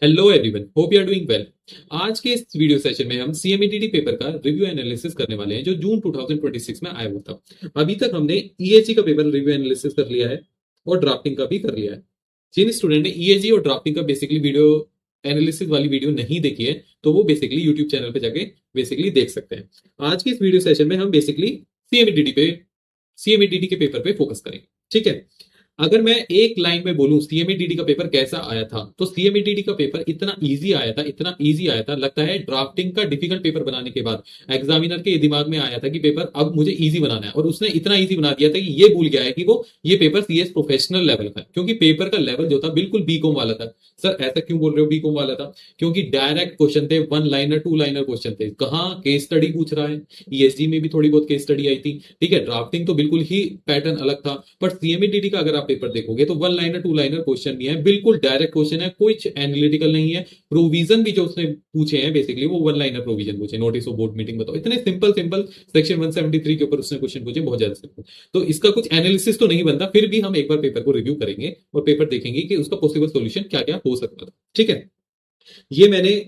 Hello everyone, hope you are doing well. आज के इस वीडियो सेशन में हम सीएमईटीडी पेपर का रिव्यू एनालिसिस करने वाले हैं जो जून 2026 में आया हुआ था। अभी तक हमने ईएजी का पेपर रिव्यू एनालिसिस कर लिया है और ड्राफ्टिंग का भी कर लिया है। जिन स्टूडेंट ने ईएजी और ड्राफ्टिंग का बेसिकली वीडियो एनालिसिस वाली वीडियो नहीं देखी है तो वो बेसिकली यूट्यूब चैनल पे जाके बेसिकली देख सकते हैं। आज के इस वीडियो सेशन में हम बेसिकली सीएमईटीडी के पेपर पे फोकस करेंगे। ठीक है। अगर मैं एक लाइन में बोलूं सीएमईटीडी का पेपर कैसा आया था, तो सीएमईटीडी का पेपर इतना इजी आया था, इतना इजी आया था, लगता है ड्राफ्टिंग का डिफिकल्ट पेपर बनाने के बाद एग्जामिनर के दिमाग में आया था कि पेपर अब मुझे इजी बनाना है, और उसने इतना इजी बना दिया था कि ये भूल गया है कि वो ये पेपर सीएस प्रोफेशनल लेवल का है। क्योंकि पेपर का लेवल जो था बिल्कुल बीकॉम वाला था। सर ऐसा क्यों बोल रहे हो बीकॉम वाला था? क्योंकि डायरेक्ट क्वेश्चन थे, one liner two liner question थे। कहाँ केस स्टडी पूछ रहा है, ईएसजी में भी थोड़ी बहुत केस स्टडी आई थी। ठीक है, ड्राफ्टिंग तो बिल्कुल ही पैटर्न अलग था। पर सीएमईटीडी का अगर आप पेपर देखोगे तो one liner two liner question भी है, बिल्कुल डायरेक्ट क्वेश्चन है, कुछ एनालिटिकल नहीं है। प्रोविजन भी जो उसने पूछे हैं बेसिकली वो वन लाइनर प्रोविजन पूछे, नोटिस ऑफ बोर्ड मीटिंग बताओ, इतने सिंपल सिंपल। सेक्शन 173 के ऊपर उसने क्वेश्चन पूछे, बहुत ज्यादा सिंपल। तो इसका कुछ एनालिसिस तो नहीं बनता, फिर भी हम एक बार पेपर को रिव्यू करेंगे और पेपर देखेंगे कि उसका पॉसिबल सोल्यूशन क्या क्या हो सकता था। ठीक है, ये मैंने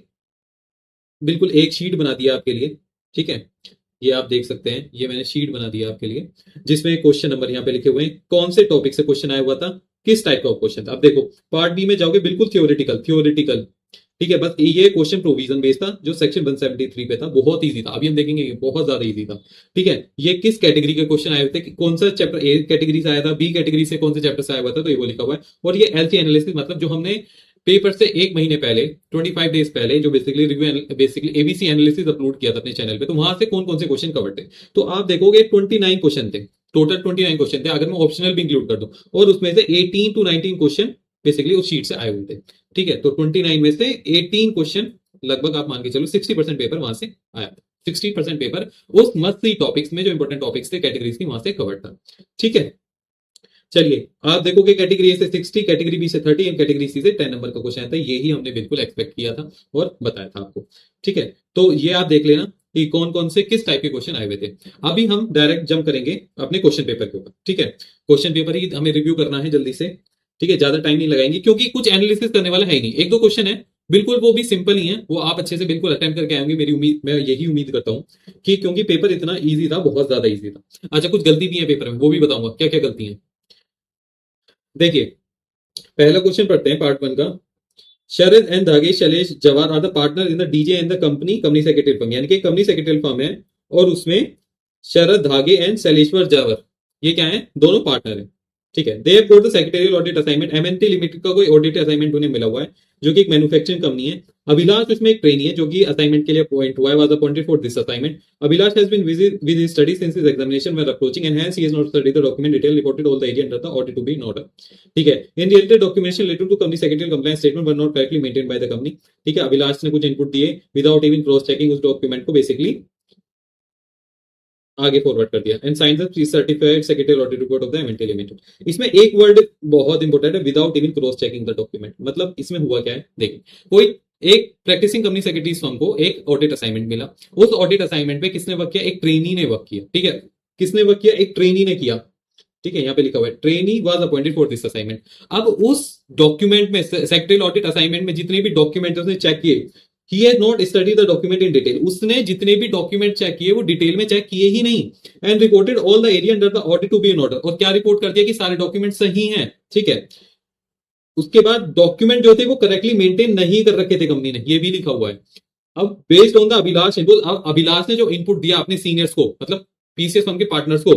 बिल्कुल एक शीट बना दिया आपके लिए। ठीक है, ये आप देख सकते हैं, ये मैंने शीट बना दिया आपके लिए जिसमें क्वेश्चन नंबर यहाँ पे लिखे हुए हैं, कौन से टॉपिक से क्वेश्चन आया हुआ था, किस टाइप का क्वेश्चन था। अब देखो, पार्ट बी में जाओगे बिल्कुल थियोरेटिकल थियोरेटिकल। ठीक है, बस ये क्वेश्चन प्रोविजन बेस्ड था जो सेक्शन 173 पे था, बहुत इजी था। अभी हम देखेंगे बहुत ज्यादा इजी था। ठीक है, ये किस कैटेगरी के क्वेश्चन आए हुए थे, कौन सा चैप्टर ए कैटेगरी से आया था, बी कैटेगरी से कौन से चैप्टर से आया हुआ था, तो ये वो लिखा हुआ है। और ये एलसी एनालिसिस मतलब जो हमने पेपर से एक महीने पहले 25 डेज पहले जो बेसिकली एबीसी एनालिसिस अपलोड किया था अपने चैनल पे, तो वहां से कौन कौन से क्वेश्चन कवर थे। तो आप देखोगे 29 क्वेश्चन थे, टोटल 29 क्वेश्चन थे अगर मैं ऑप्शनल भी इंक्लूड कर दूं, और उसमें से 18 टू 19 क्वेश्चन बेसिकली उस शीट से आए हुए थे। ठीक है, तो 29 में से 18 क्वेश्चन, लगभग आप मान के चलो 60% पेपर वहां से आया था। 60% पेपर उस मस्त सी टॉपिक्स में जो इंपॉर्टेंट टॉपिक्स थे कैटेगरीज की, वहां से कवर था। ठीक है, चलिए आप देखोगे कैटेगरी ए से 60, कैटेगरी बी से 30 एंड कैटेगरी सी से 10 नंबर का क्वेश्चन आता है। यही हमने बिल्कुल एक्सपेक्ट किया था और बताया था आपको। ठीक है, तो ये आप देख लेना कि कौन कौन से किस टाइप के क्वेश्चन आए हुए थे। अभी हम डायरेक्ट जंप करेंगे अपने क्वेश्चन पेपर के ऊपर। ठीक है, क्वेश्चन पेपर ही हमें रिव्यू करना है जल्दी से। ठीक है, ज्यादा टाइम नहीं लगाएंगे क्योंकि कुछ एनालिसिस करने वाला है ही नहीं, एक दो क्वेश्चन है बिल्कुल, वो भी सिंपल ही है, वो आप अच्छे से बिल्कुल अटेम्प्ट करके आएंगे। मेरी उम्मीद, मैं यही उम्मीद करता हूँ कि क्योंकि पेपर इतना ईजी था, बहुत ज्यादा ईजी था। अच्छा, कुछ गलती भी है पेपर में, वो भी बताऊंगा क्या क्या गलती है। देखिए, पहला क्वेश्चन पढ़ते हैं पार्ट वन का। Sharad and Dhagesh Shailesh Jawahar are the partner in the DJ and the company secretary firm, यानी कि कंपनी सेक्रेटरी फर्म है और उसमें शरद धागे एंड शैलेश्वर जवाहर ये क्या है, दोनों पार्टनर है। ठीक है, they have got the secretarial audit assignment, MNT limited का कोई ऑडिट असाइनमेंट उन्हें मिला हुआ है जो कि एक मैन्युफैक्चरिंग कंपनी है। अभिलाष उसमें एक ट्रेनी है जो कि असाइनमेंट के लिए अपॉइंट हुआ है, was appointed for this assignment. Abhilash has been busy with his studies since his examination were approaching, and hence he has not studied the document detail, reported all the area under the audit to be in order. ठीक है, in related documentation related to company secretarial compliance statement were not correctly maintained by the company. ठीक है, अभिलाष ने कुछ input दिए without even cross checking, उस document को basically आगे फॉरवर्ड कर दिया, and sign the certified secretary audit report of the MNT limited. इसमें एक वर्ड बहुत इंपॉर्टेंट है, without even cross checking the document. मतलब इसमें हुआ क्या है, देखिए, कोई एक प्रैक्टिसिंग कंपनी सेक्रेटरी फर्म को एक ऑडिट असाइनमेंट मिला, उस ऑडिट असाइनमेंट पे किसने वर्क किया, एक ट्रेनी ने वर्क किया। ठीक है, किसने वर्क किया, एक ट्रेनी ने किया। ठीक है, यहाँ पे लिखा हुआ है trainee was appointed for this assignment. अब उस डॉक्यूमेंट में, सेक्रेटरी ऑडिट असाइनमेंट में जितने भी डॉक्यूमेंट उसने चेक किए, he has not study the document in detail, उसने जितने भी डॉक्यूमेंट चेक किए वो डिटेल में चेक किए ही नहीं। And reported all the area under the audit to be in order, और क्या रिपोर्ट कर दिया कि सारे डॉक्यूमेंट सही हैं। ठीक है, उसके बाद डॉक्यूमेंट जो थे वो करेक्टली मेंटेन नहीं कर रखे थे कंपनी ने, ये भी लिखा हुआ है। अब based on the Abhilash input, अब अभिलाष ने जो इनपुट दिया अपने सीनियर्स को, मतलब पीसीएस फर्म के पार्टनर्स को,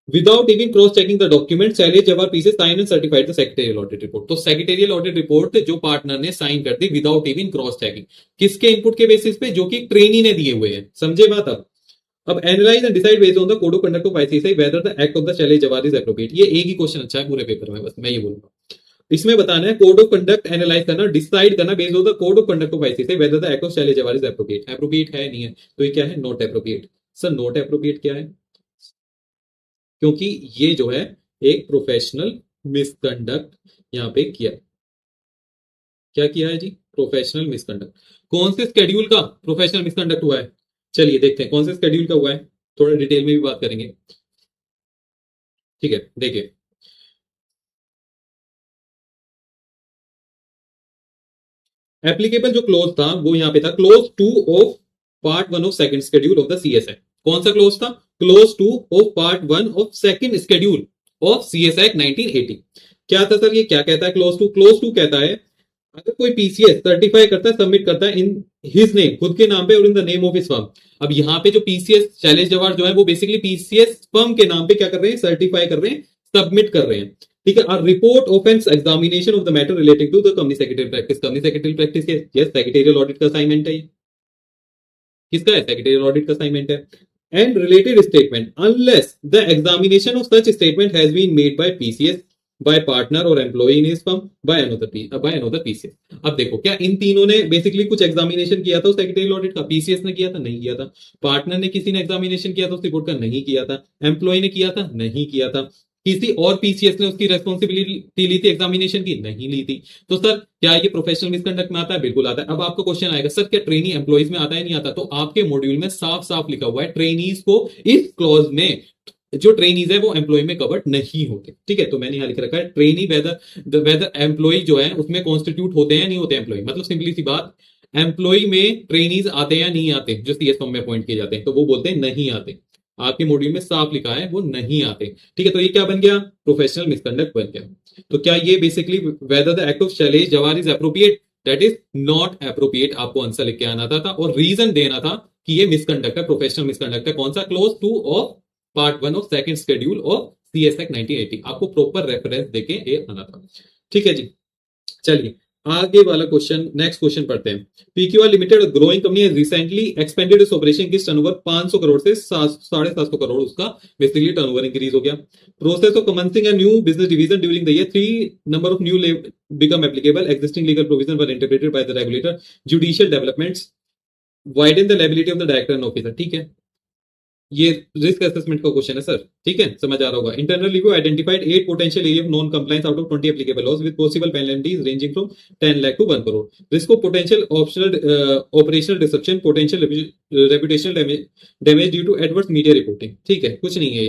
without even cross checking the document, Shailesh Jawahar PCS sign and certified the secretarial audit report. तो सेक्रेटरियल ऑडिट रिपोर्ट जो पार्टनर ने साइन कर दी विदाउट इवन क्रॉस चेकिंग, किसके इनपुट के बेसिस पे, जो कि ट्रेनी ने दिए हुए हैं। समझे बात? अब analyse and decide based on the code of conduct of ICICI whether the act of the Shailesh Jawahar is appropriate. ये एक ही क्वेश्चन अच्छा है पूरे पेपर में, बस मैं ये बोलूंगा। इसमें बताना है कोड ऑफ कंडक्ट एनालाइज करना, डिसाइड करना based on the code of conduct of ICICI whether the act of Shailesh Jawahar is appropriate. Appropriate है नहीं है, तो ये क्या है, not appropriate. Sir not appropriate क्या है? क्योंकि ये जो है एक प्रोफेशनल मिसकंडक्ट यहाँ पे किया। क्या किया है जी? Professional misconduct. कौन से स्केड्यूल का प्रोफेशनल मिसकंडक्ट हुआ है? चलिए देखते हैं कौन से स्केड्यूल का हुआ है, थोड़ा डिटेल में भी बात करेंगे। ठीक है, देखिए, एप्लीकेबल जो क्लोज था वो यहां पे था close two of part one of second schedule of the CSA. कौन सा क्लोज था? Close two of part one of second schedule of CSA act 1980। क्या था सर? ये क्या कहता है क्लोज टू? क्लोज टू कहता है अगर कोई पीसीएस सर्टिफाई करता है, सबमिट करता है इन हिज नेम, खुद के नाम पे और in the name of his firm. अब यहाँ पे जो पीसीएस शैलेश जवाहर जो है वो बेसिकली पीसीएस फर्म के नाम पे क्या कर रहे हैं? सर्टिफाई कर रहे हैं, सबमिट कर रहे हैं। ठीक है। और report of an examination of the matter relating to the company secretary practice. Company secretary practice के यस सेक्रेटरियल ऑडिट का असाइनमेंट है। किसका है? सेक्रेटरियल ऑडिट का असाइनमेंट है। And related statement unless the examination of such statement has been made by PCS by partner और employee in his firm by another PCS. अब देखो, क्या इन तीनों ने बेसिकली कुछ एग्जामिनेशन किया था उस सेक्रेटरियल ऑडिट का? पीसीएस ने किया था? नहीं किया था। पार्टनर ने किसी ने एग्जामिनेशन किया था उस रिपोर्ट का? नहीं किया था। एम्प्लॉय ने किया था? नहीं किया था। किसी और पीसीएस ने उसकी रेस्पॉन्सिबिलिटी ली थी एग्जामिनेशन की? नहीं ली थी। तो सर क्या ये प्रोफेशनल मिसकंडक्ट में आता है? बिल्कुल आता है। अब आपको क्वेश्चन आएगा सर क्या ट्रेनी एम्प्लॉइज में आता है? नहीं आता। तो आपके मॉड्यूल में साफ साफ लिखा हुआ है ट्रेनीज को इस क्लॉज में जो ट्रेनीज है वो एम्प्लॉय में कवर्ड नहीं होते। ठीक है। तो मैंने यहां लिख रखा है ट्रेनी वेदर एम्प्लॉय जो है उसमें कॉन्स्टिट्यूट होते हैं नहीं होते एम्प्लॉय। मतलब सिंपली सी बात, एम्प्लॉय में ट्रेनीज आते हैं नहीं आते जो सीएस फॉर्म में अपॉइंट किए जाते हैं? तो वो बोलते हैं नहीं आते। आपके मॉड्यूल में साफ लिखा है वो नहीं आते। ठीक है। तो ये क्या बन गया? प्रोफेशनल मिसकंडक्ट बन गया। तो क्या ये basically whether the act of Shailesh Jawahar is appropriate? That is not appropriate. आपको आंसर लिख के आना था और रीजन देना था कि ये मिसकंडक्ट है, प्रोफेशनल मिसकंडक्ट है। कौन सा? Close two of part one of second schedule of CS act 1980। आपको प्रॉपर रेफरेंस देके ये आना था। ठीक है जी। चलिए आगे वाला क्वेश्चन, नेक्स्ट क्वेश्चन पढ़ते हैं। PQR limited growing company has recently expanded its operation की टर्नओवर 500 करोड़ से 750 करोड़ उसका बेसिकली टर्नओवर इंक्रीज हो गया। Process of commencing a new business division during the year 3 number of new become applicable, existing legal provision were interpreted by the regulator, judicial developments widen the liability of the director and officer। ठीक है। ये risk assessment का question है sir. ठीक है, समझ आ रहा होगा। Internal review identified 8 potential area of non compliance out of 20 applicable laws with possible penalties ranging from 10 lakh to 1 crore. Risk of potential operational disruption, potential reputational damage due to adverse media reporting. ठीक है, कुछ नहीं है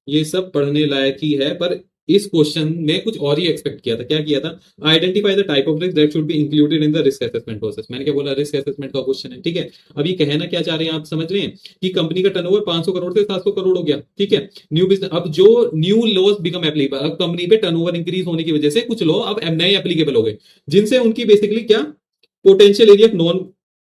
ये सब पढ़ने लायक ही है, पर इस क्वेश्चन में कुछ और ही एक्सपेक्ट किया था। क्या किया था? Identify the type of risk that should be included in the risk assessment process. मैंने क्या बोला? रिस्क असेसमेंट का क्वेश्चन है। ठीक है। अब ये कहना क्या चाह रहे हैं आप समझ रहे हैं कि कंपनी का टर्नओवर 500 करोड़ से 700 करोड़ हो गया। ठीक है। न्यू बिजनेस, अब जो न्यू लॉज बिकम एप्लीकेबल, अब कंपनी पे टर्नओवर इंक्रीज होने की वजह से कुछ लॉ अब नए एप्लीकेबल हो गए, जिनसे उनकी बेसिकली क्या potential area of non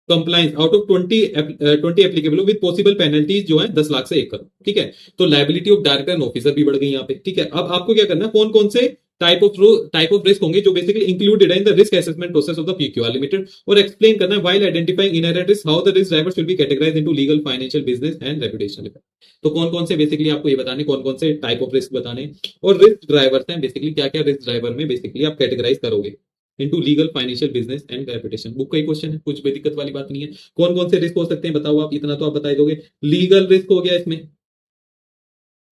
compliance out of 20 applicable with possible penalties जो है 10 लाख से 1 करोड़। ठीक है। तो liability of director and officer भी बढ़ गई यहाँ पे। ठीक है। अब आपको क्या करना है, कौन कौन से टाइप ऑफ रिस्क होंगे जो बेसिकली इंक्लूडेड है in the risk assessment process of the PQR limited, और एक्सप्लेन करना है while identifying inherent risk how the risk driver should B categorised into legal, financial, business and reputational effect. तो कौन कौन से बेसिकली आपको ये बताने, कौन कौन से टाइप ऑफ रिस्क बताने, और रिस्क ड्राइवर्स हैं बेसिकली क्या क्या रिस्क ड्राइवर में बेसिकली आप कैटेगराइज करोगे into legal, financial, business and reputation. Book का ही क्वेश्चन है, कुछ भी दिक्कत वाली बात नहीं है। कौन कौन से रिस्क हो सकते हैं बताओ आप, इतना तो आप बता दोगे। लीगल रिस्क हो गया, इसमें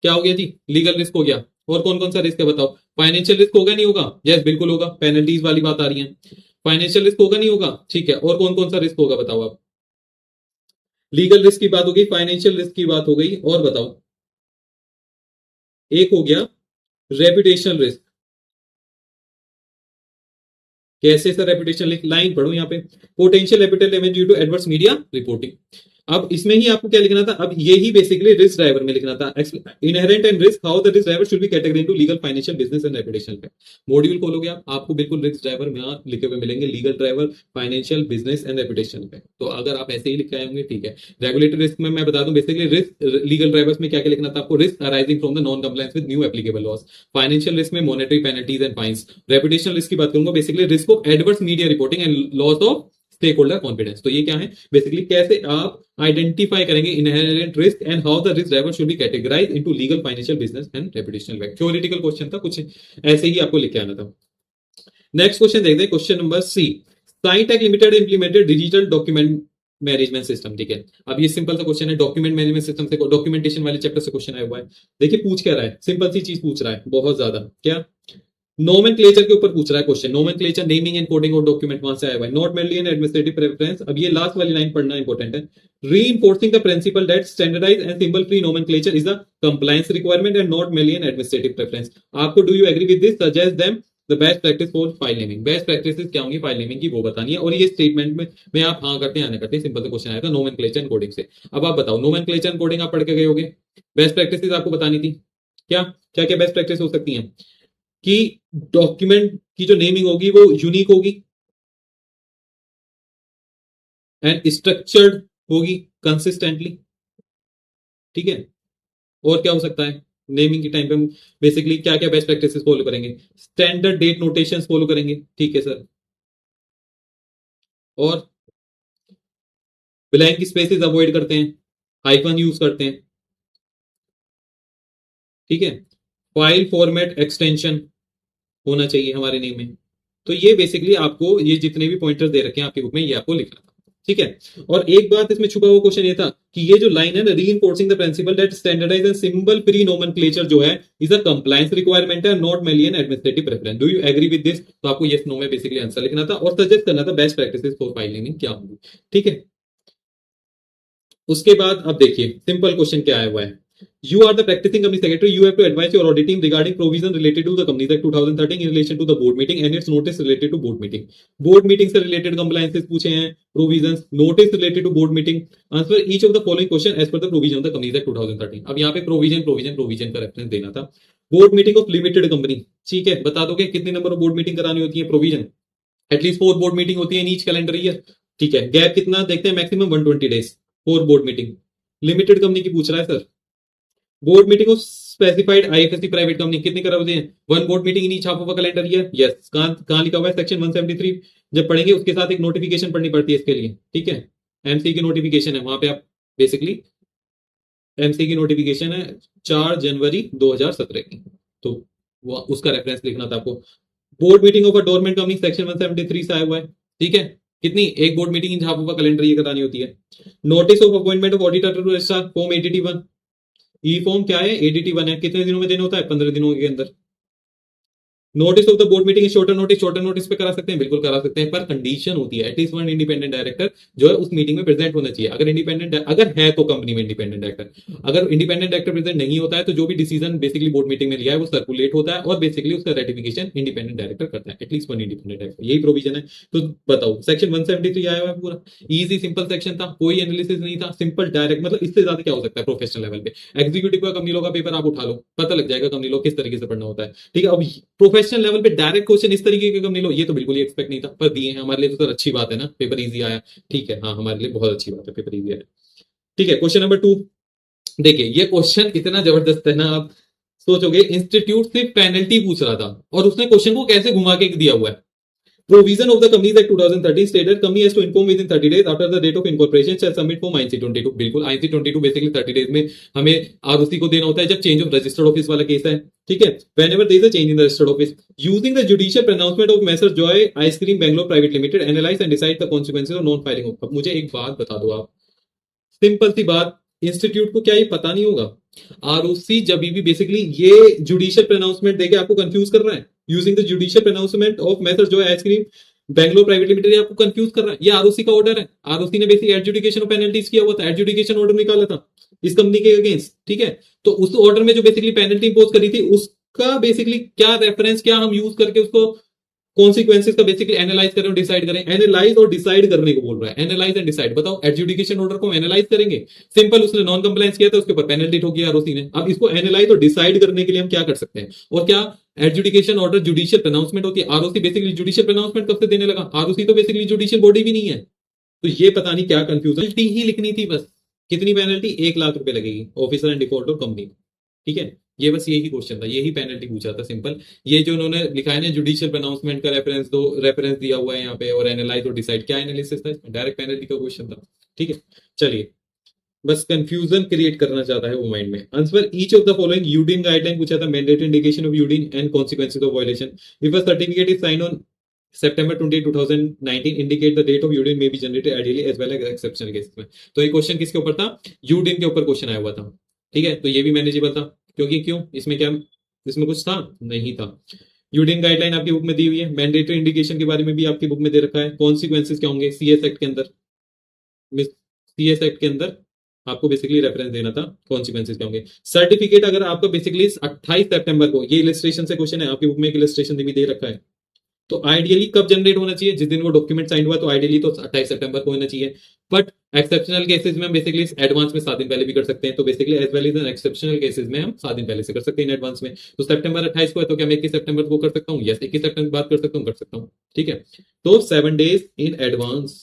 क्या हो गया जी? लीगल रिस्क हो गया। और कौन कौन सा रिस्क है बताओ? फाइनेंशियल रिस्क होगा नहीं होगा? यस बिल्कुल होगा, पेनल्टीज वाली बात आ रही है। फाइनेंशियल रिस्क होगा नहीं होगा? ठीक है। और कौन कौन सा रिस्क होगा बताओ आप? लीगल रिस्क की बात हो गई, फाइनेंशियल रिस्क की बात हो गई, और बताओ। एक हो गया रेपुटेशनल रिस्क। कैसे सर रेपुटेशन? लाइन पढ़ो यहाँ पे, potential reputation damage due to adverse media reporting. अब इसमें ही आपको क्या लिखना था? अब ये ही बेसिकली रिस्क ड्राइवर में लिखना था। Inherent and risk how the risk driver should B category into legal, financial, business and reputation पे। मॉड्यूल खोलोगे आप, आपको बिल्कुल रिस्क ड्राइवर में यहाँ लिखे हुए मिलेंगे, legal driver, financial, business and reputation पे। तो अगर आप ऐसे ही लिख के आए होंगे ठीक है। रेगुलेटरी रिस्क में मैं बता दूं बेसिकली रिस्क लीगल ड्राइवर्स में क्या क्या लिखना था आपको? Risk arising from the non compliance with new applicable laws. Financial risk में monetary penalties and fines. Reputational risk की बात करूंगा basically risk of adverse media reporting and loss of stakeholder confidence. तो ये क्या है बेसिकली, कैसे आप आइडेंटिफाई करेंगे inherent risk and how the risk driver should be categorize into legal, financial, business and reputational fact. Theoretical question था, कुछ ऐसे ही आपको लिख के आना था। नेक्स्ट क्वेश्चन देखते हैं, question number C. Scitech limited implemented digital document management system. ठीक है। अब ये सिंपल सा क्वेश्चन है, डॉक्यूमेंट मैनेजमेंट सिस्टम से, डॉक्यूमेंटेशन वाले चैप्टर से क्वेश्चन आया हुआ है। देखिए पूछ क्या रहा है, सिंपल सी चीज पूछ रहा है, बहुत ज्यादा क्या नोमेनक्लेचर के ऊपर पूछ रहा है question. Nomenclature, naming and coding of document वहां से आया हुआ है। Not mainly an administrative preference. अब ये लास्ट वाली लाइन पढ़ना इंपॉर्टेंट है। Reinforcing the principle that standardize and symbol free nomenclature is the compliance requirement and not mainly an administrative preference. आपको do you agree with this? Suggest them the best practice for file naming, best practice क्या होंगी file naming की वो बतानी है, और ये statement में आप हाँ करते हैं या ना करते हैं, सिंपल सा क्वेश्चन आया था नोमेनक्लेचर एंड कोडिंग से। अब आप बताओ नोमेनक्लेचर एंड कोडिंग आप पढ़ के गए होगे, बेस्ट प्रैक्टिस आपको बतानी थी, क्या क्या क्या बेस्ट प्रैक्टिस हो सकती है कि डॉक्यूमेंट की जो नेमिंग होगी वो यूनिक होगी एंड स्ट्रक्चर्ड होगी कंसिस्टेंटली, ठीक है। और क्या हो सकता है नेमिंग के टाइम पे हम बेसिकली क्या क्या बेस्ट प्रैक्टिसेस फॉलो करेंगे, स्टैंडर्ड डेट नोटेशंस फॉलो करेंगे, ठीक है सर, और ब्लैंक स्पेसेस अवॉइड करते हैं, हाइफन यूज करते हैं, ठीक है। फाइल फॉर्मेट एक्सटेंशन होना चाहिए हमारे नेम में। तो ये बेसिकली आपको ये जितने भी पॉइंटर्स दे रखे हैं आपकी बुक में ये आपको लिखना था, ठीक है। और एक बात इसमें छुपा हुआ क्वेश्चन ये था कि ये जो लाइन है ना, reinforcing the principle that standardize and symbol free nomenclature जो है इज अ कंप्लायंस रिक्वायरमेंट है, not mainly an administrative preference. Do you agree with this? तो आपको यस नो में बेसिकली आंसर लिखना था और सजेस्ट करना था best practices for file naming क्या होंगी, ठीक है। उसके बाद अब देखिए सिंपल क्वेश्चन क्या आया हुआ है, you are the practicing company secretary, you have to advise your audit team regarding provision related to the companies act 2013 in relation to the board meeting and its notice related to board meeting। board meeting से related compliances पूछे हैं, provisions, notice related to board meeting, answer each of the following question as per the provision of the companies act 2013। अब यहाँ पे provision का reference देना था। board meeting of limited company, ठीक है, बता दोगे कितने नंबर ऑफ बोर्ड मीटिंग करानी होती है, प्रोविजन एटलीस्ट 4 बोर्ड मीटिंग होती है इन ईच कैलेंडर ईयर, ठीक है। गैप कितना देखते हैं, maximum 120 days, 4 board meeting. Limited company की पूछ रहा है sir, board meeting of specified IFSC private company कितनी कराते हैं, 1 board meeting in each half of a calendar year, yes. कहां लिखा हुआ है, सेक्शन 173 जब पढ़ेंगे उसके साथ एक नोटिफिकेशन पढ़नी पड़ती है इसके लिए, ठीक है। एमसी की नोटिफिकेशन है, वहां पे आप बेसिकली एमसी की नोटिफिकेशन है 4 जनवरी 2017 की, तो वो उसका रेफरेंस लिखना था आपको। Board meeting of a dormant company section 173 से आया हुआ है, ठीक है। कितनी, एक board meeting in half of a calendar ये करानी होती है। Notice of appointment of auditor to registrar form ADT 1, e form क्या है, एडीटी 1 है, कितने दिनों में देना होता है, 15 दिनों के अंदर। Notice of the board meeting shorter notice पे करा सकते हैं, बिल्कुल करा सकते हैं, पर कंडीशन होती है एटलीस्ट 1 इंडिपेंडेंट डायरेक्टर जो है उस मीटिंग में प्रेजेंट होना चाहिए। अगर इंडिपेंडेंट अगर है तो कंपनी में इंडिपेंडेंट डायरेक्टर, अगर इंडिपेंडेंट डायरेक्टर प्रेजेंट नहीं होता है तो जो भी डिसीजन बेसिकली बोर्ड मीटिंग में लिया है वो सर्कुलेट होता है और बेसिकली उसका रेटिफिकेशन इंडिपेंडेंट डायरेक्टर करता है, एटलीस्ट 1 इंडिपेंडेंट डायरेक्टर, यही प्रोविजन है। तो बताओ सेक्शन 173 आया हुआ है पूरा, इजी सिंपल सेक्शन था, कोई एनालिसिस नहीं था, सिंपल डायरेक्ट, मतलब इससे ज्यादा क्या हो सकता है प्रोफेशनल लेवल पे। एग्जीक्यूटिव का कंपनी लॉ का पेपर आप उठा लो, पता लग जाएगा कंपनी लॉ किस तरीके से पढ़ना होता है, ठीक है। अब प्रोफेशनल लेवल पे डायरेक्ट क्वेश्चन इस तरीके के कम नहीं लो, ये तो बिल्कुल ही एक्सपेक्ट नहीं था, पर दिए हैं हमारे लिए तो सर अच्छी बात है ना, पेपर इजी आया, ठीक है, हाँ हमारे लिए बहुत अच्छी बात है पेपर इजी आया, ठीक है। क्वेश्चन नंबर 2 देखिए, ये क्वेश्चन इतना जबरदस्त है ना, आप सोचोगे इंस्टीट्यूट से पेनल्टी पूछ रहा था और उसने क्वेश्चन को कैसे घुमा के दिया हुआ है। Provision of the Companies Act 2013 stated company has to inform within 30 days after the date of incorporation shall submit form IC22। बिल्कुल IC22 बेसिकली 30 डेज में हमें आरओसी को देना होता है जब चेंज ऑफ रजिस्टर्ड ऑफिस वाला केस है, ठीक है। Whenever there is a change in the registered office, using the judicial pronouncement of Messrs Joy Ice Cream Bangalore Private Limited, analyze and decide the consequences of non filing of। मुझे एक बात बता दो आप, simple सी बात, institute को क्या ये पता नहीं होगा, आरओसी जब भी बेसिकली ये जुडिशियल प्रोनाउंसमेंट देके आपको कंफ्यूज कर रहा है, using the judicial pronouncement of method जो है आइसक्रीम बैंगलोर प्राइवेट लिमिटेड, आपको कंफ्यूज कर रहा है, ये आरओसी का ऑर्डर है, आरओसी ने बेसिक एडजुडिकेशन ऑफ पेनल्टीज किया हुआ था, एडजुडिकेशन ऑर्डर निकाला था इस कंपनी के अगेंस्ट, ठीक है। तो उस ऑर्डर में जो बेसिकली पेनल्टी इंपोज करी थी उसका बेसिकली क्या रेफरेंस, क्या हम यूज करके उसको कॉन्सिक्वेंसेस का बेसिकली एनालाइज करें और डिसाइड करें, एनालाइज और डिसाइड करने को बोल रहा है, एनालाइज एंड डिसाइड। बताओ एडजुडिकेशन ऑर्डर को एनालाइज करेंगे, सिंपल उसने नॉन कंप्लायंस किया था उसके ऊपर पेनल्टी ठोकी आरओसी ने, अब इसको एनालाइज और डिसाइड करने के लिए हम क्या कर सकते हैं, और क्या एडजुडिकेशन ऑर्डर जुडिशियल प्रोनाउंसमेंट होती है, आरओसी बेसिकली जुडिशियल प्रोनाउंसमेंट कब से देने लगा, आरओसी तो बेसिकली जुडिशियल बॉडी भी नहीं है। तो ये पता नहीं क्या कंफ्यूजन ही लिखनी थी बस, कितनी पेनल्टी, 1 लाख रुपए लगेगी ऑफिसर एंड डिफॉल्ट और कंपनी, ठीक है। ये बस यही क्वेश्चन था, यही पेनल्टी पूछा था सिंपल। ये जो उन्होंने लिखा है ना जुडिशियल प्रोनाउंसमेंट का रेफरेंस दो, रेफरेंस दिया हुआ है यहाँ पे, और एनालाइज और डिसाइड, क्या एनालिसिस था इसमें, डायरेक्ट पेनल्टी का क्वेश्चन था, ठीक है। चलिए, बस कंफ्यूजन क्रिएट करना चाहता है वो माइंड में। Answer each of the following UDIN guideline पूछा था, mandatory indication of UDIN and consequences of violation. If a certificate is sign on September 28, 2019 indicate the date of UDIN may be generated ideally as well as exceptional cases में। तो ये question किसके ऊपर था, UDIN के ऊपर question आया हुआ था, ठीक है। तो ये भी मैनेजेबल था, क्योंकि क्यों, इसमें क्या, इसमें कुछ था नहीं था। यूडिन गाइडलाइन आपकी बुक में दी हुई है, मैंडेटरी इंडिकेशन के बारे में भी आपकी बुक में दे रखा है, कॉन्सिक्वेंसेस क्या होंगे सीएस एक्ट के अंदर, सीएस एक्ट के अंदर आपको बेसिकली रेफरेंस देना था कॉन्सिक्वेंसेज क्या होंगे। सर्टिफिकेट अगर आपका बेसिकली 28 सितंबर को, ये इलस्ट्रेशन से क्वेश्चन है, आपकी बुक में एक इलस्ट्रेशन भी दे रखा है, तो आइडियली कब जनरेट होना चाहिए, जिस दिन वो डॉक्यूमेंट साइन हुआ, तो आइडियली तो 28 सितंबर को होना चाहिए। बट एक्सेप्शनल केसेस में हम बेसिकली एडवांस में 7 दिन पहले भी कर सकते हैं, तो basically as well as exceptional cases में हम 7 दिन पहले से कर सकते हैं इन एडवांस में। तो सितंबर 28 को है, तो क्या मैं 21 सितंबर को कर सकता हूँ? यस, 21 सितंबर बात कर सकता हूँ, कर सकता हूँ। ठीक है, तो 7 डेज इन एडवांस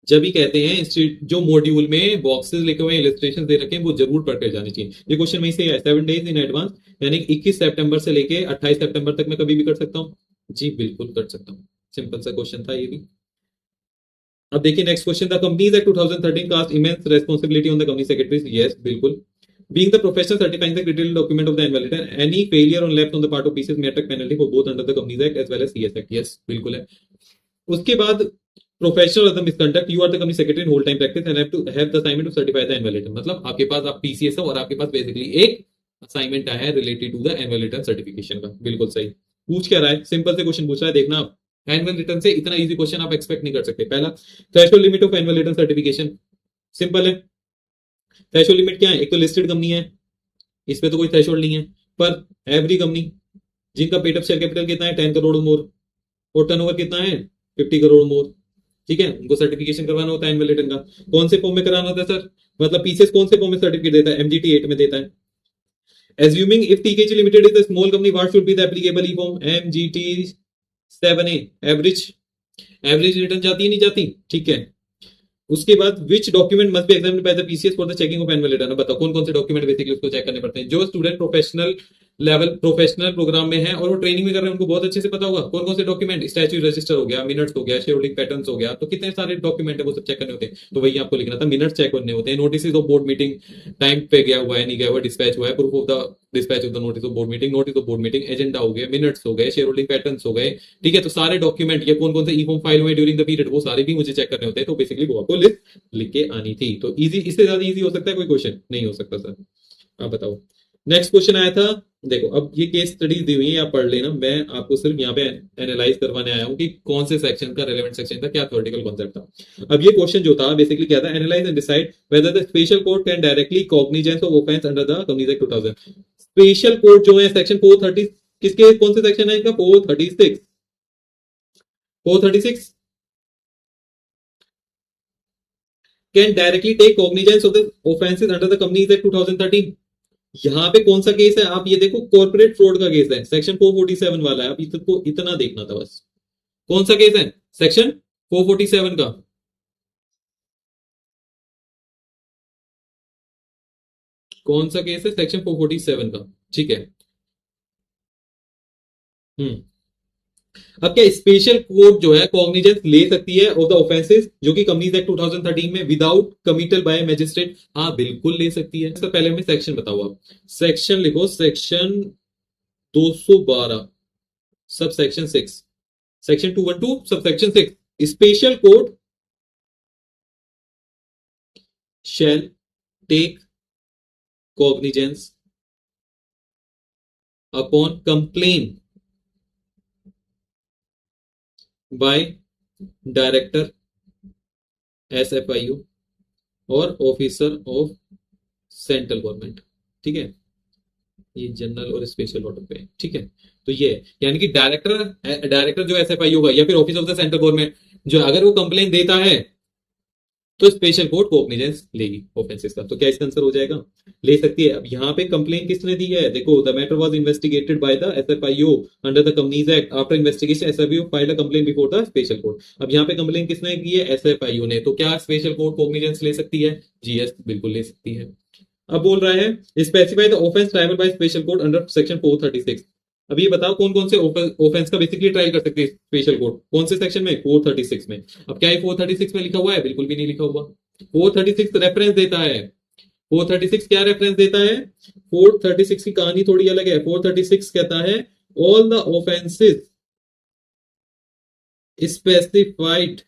जब भी कहते हैं, जो मॉड्यूल में बॉक्सेस लिखे हुए इलस्ट्रेशन दे रखे हैं वो जरूर पढ़ कर जाने चाहिए। ये क्वेश्चन वहीं से है, 7 डेज इन एडवांस, यानी 21 सितंबर से लेके 28 सितंबर तक मैं कभी भी कर सकता हूँ। जी बिल्कुल कर सकता हूँ, सिंपल सा क्वेश्चन था ये भी। अब देखिए नेक्स्ट क्वेश्चन था, companies act 2013 cast immense responsibility on the company secretaries. Yes बिल्कुल। Being the professional certifying the critical document of the annual return, any failure on left on the part of pieces may attract penalty for both under the Companies Act as well as CS Act. Yes, बिल्कुल है। उसके बाद professional of the misconduct, you are the company secretary in whole time practice and have to have the assignment to certify the annual return. मतलब आपके पास आप PCS हो और आपके पास बेसिकली एक असाइनमेंट आया है related to the annual return certification का। बिल्कुल सही। पूछ क्या रहा है, सिंपल से क्वेश्चन पूछ रहा है, देखना आप। एनुअल रिटर्न से इतना इजी क्वेश्चन आप एक्सपेक्ट नहीं कर सकते। पहला, threshold limit of annual return certification, simple है। थ्रेशोल्ड लिमिट क्या है? एक तो लिस्टेड कंपनी है, इस पे तो कोई थ्रेशोल्ड नहीं है, पर एवरी कंपनी जिनका पेड अप शेयर कैपिटल कितना है 10 करोड़ मोर, और टर्नओवर कितना है 50 करोड़ मोर, ठीक है, उनको सर्टिफिकेशन करवाना होता है एनुअल रिटर्न का। कौन से फॉर्म में कराना होता है सर? मतलब पीसीएस कौन से फॉर्म में सर्टिफिकेट देता है? एमजीटी 8 में देता है। Assuming if TKG Limited is a small company, what should be the applicable e-form? MGT 7A, average, average return जाती है नहीं जाती? ठीक है। उसके बाद which document must be examined by the PCS for the checking of annual return. बताओ कौन कौन से डॉक्यूमेंट बेसिकली उसको चेक करने पड़ते हैं। जो student professional level professional programme में है और वो ट्रेनिंग में कर रहे हैं उनको बहुत अच्छे से पता होगा कौन कौन से डॉक्यूमेंट, स्टैच्यूट रजिस्टर हो गया, मिनट्स हो गया, शेयर होल्डिंग पैटर्न्स हो गया, तो कितने सारे डॉक्यूमेंट है वो सब चेक करने होते हैं। तो वही आपको लिखना था, मिनट्स चेक करने होते हैं, notice of board meeting time पे गया हुआ है नहीं गया हुआ, डिस्पैच हुआ है, proof of the dispatch of the notice of board meeting, notice of board meeting, agenda हो गए, मिनट्स हो गए, शेयर होल्डिंग पैटर्न्स हो गए। ठीक है, तो सारे डॉक्यूमेंट ये कौन कौन से ई फॉर्म फाइल हुए ड्यूरिंग द पीरियड, वो सारे भी मुझे चेक करने होते हैं। तो बेसिकली वो आपको लिस्ट लिख के आनी थी। तो इजी, इससे ज्यादा इजी हो सकता है कोई क्वेश्चन? नहीं हो सकता सर। आप बताओ। नेक्स्ट क्वेश्चन आया था, देखो अब ये केस स्टडीज दी हुई है, आप पढ़ लेना, मैं आपको सिर्फ यहाँ पे एनालाइज करवाने आया हूँ कि कौन से सेक्शन का रेलेवेंट सेक्शन था, क्या थ्योरेटिकल कॉन्सेप्ट था। अब ये क्वेश्चन जो था बेसिकली क्या था, analyse and decide whether the special code can directly cognizance of offence under the companies act 2000। Special code जो है सेक्शन 430, किसके कौन से सेक्शन है इसका? 436, 436 can directly take cognizance of the offences under the companies act 2013। यहाँ पे कौन सा केस है? आप ये देखो, कॉर्पोरेट फ्रॉड का केस है, सेक्शन 447 वाला है। आप इसको इतना देखना था बस। कौन सा केस है? सेक्शन 447 का। कौन सा केस है? सेक्शन 447 का। ठीक है। हम्म। अब क्या स्पेशल कोर्ट जो है कॉग्निजेंस ले सकती है ऑफ द ऑफेंसेस जो कि कंपनीज एक्ट 2013 में विदाउट कमिटल बाय मैजिस्ट्रेट? हाँ बिल्कुल ले सकती है। इसका पहले हमें सेक्शन बताओ आप। सेक्शन लिखो, section 212 sub section 6, section 212 sub section 6। Special court shall take cognizance upon complaint by director SFIU और ऑफिसर ऑफ सेंट्रल गवर्नमेंट। ठीक है, ये जनरल और स्पेशल ऑर्डर पे। ठीक है, तो ये यानी कि डायरेक्टर जो SFIU होगा या फिर office of the central government जो अगर वो कंप्लेन देता है तो स्पेशल कोर्ट कोग्निजेंस लेगी ऑफेंसेस का। तो क्या इसका आंसर हो जाएगा? ले सकती है। अब यहाँ पे कंप्लेन किसने दी है? देखो, the matter was investigated by the SFIO under the companies act. After investigation SFIO filed a complain before the special court. अब यहाँ पे कंप्लेन किसने की है? एसएफआईओ ने। तो क्या स्पेशल कोर्ट कोग्निजेंस ले सकती है? जी यस, बिल्कुल ले सकती है। अब बोल रहा है specify the offence tribal by special court under section 436। अब ये बताओ कौन कौन से ऑफेंस का बेसिकली ट्रायल कर सकते हैं स्पेशल कोर्ट? कौन से सेक्शन में? 436 में। अब क्या ये 436 में लिखा हुआ है? बिल्कुल भी नहीं लिखा हुआ। 436 रेफरेंस देता है। 436 क्या रेफरेंस देता है? 436 की कहानी थोड़ी अलग है। 436 कहता है all the offences specified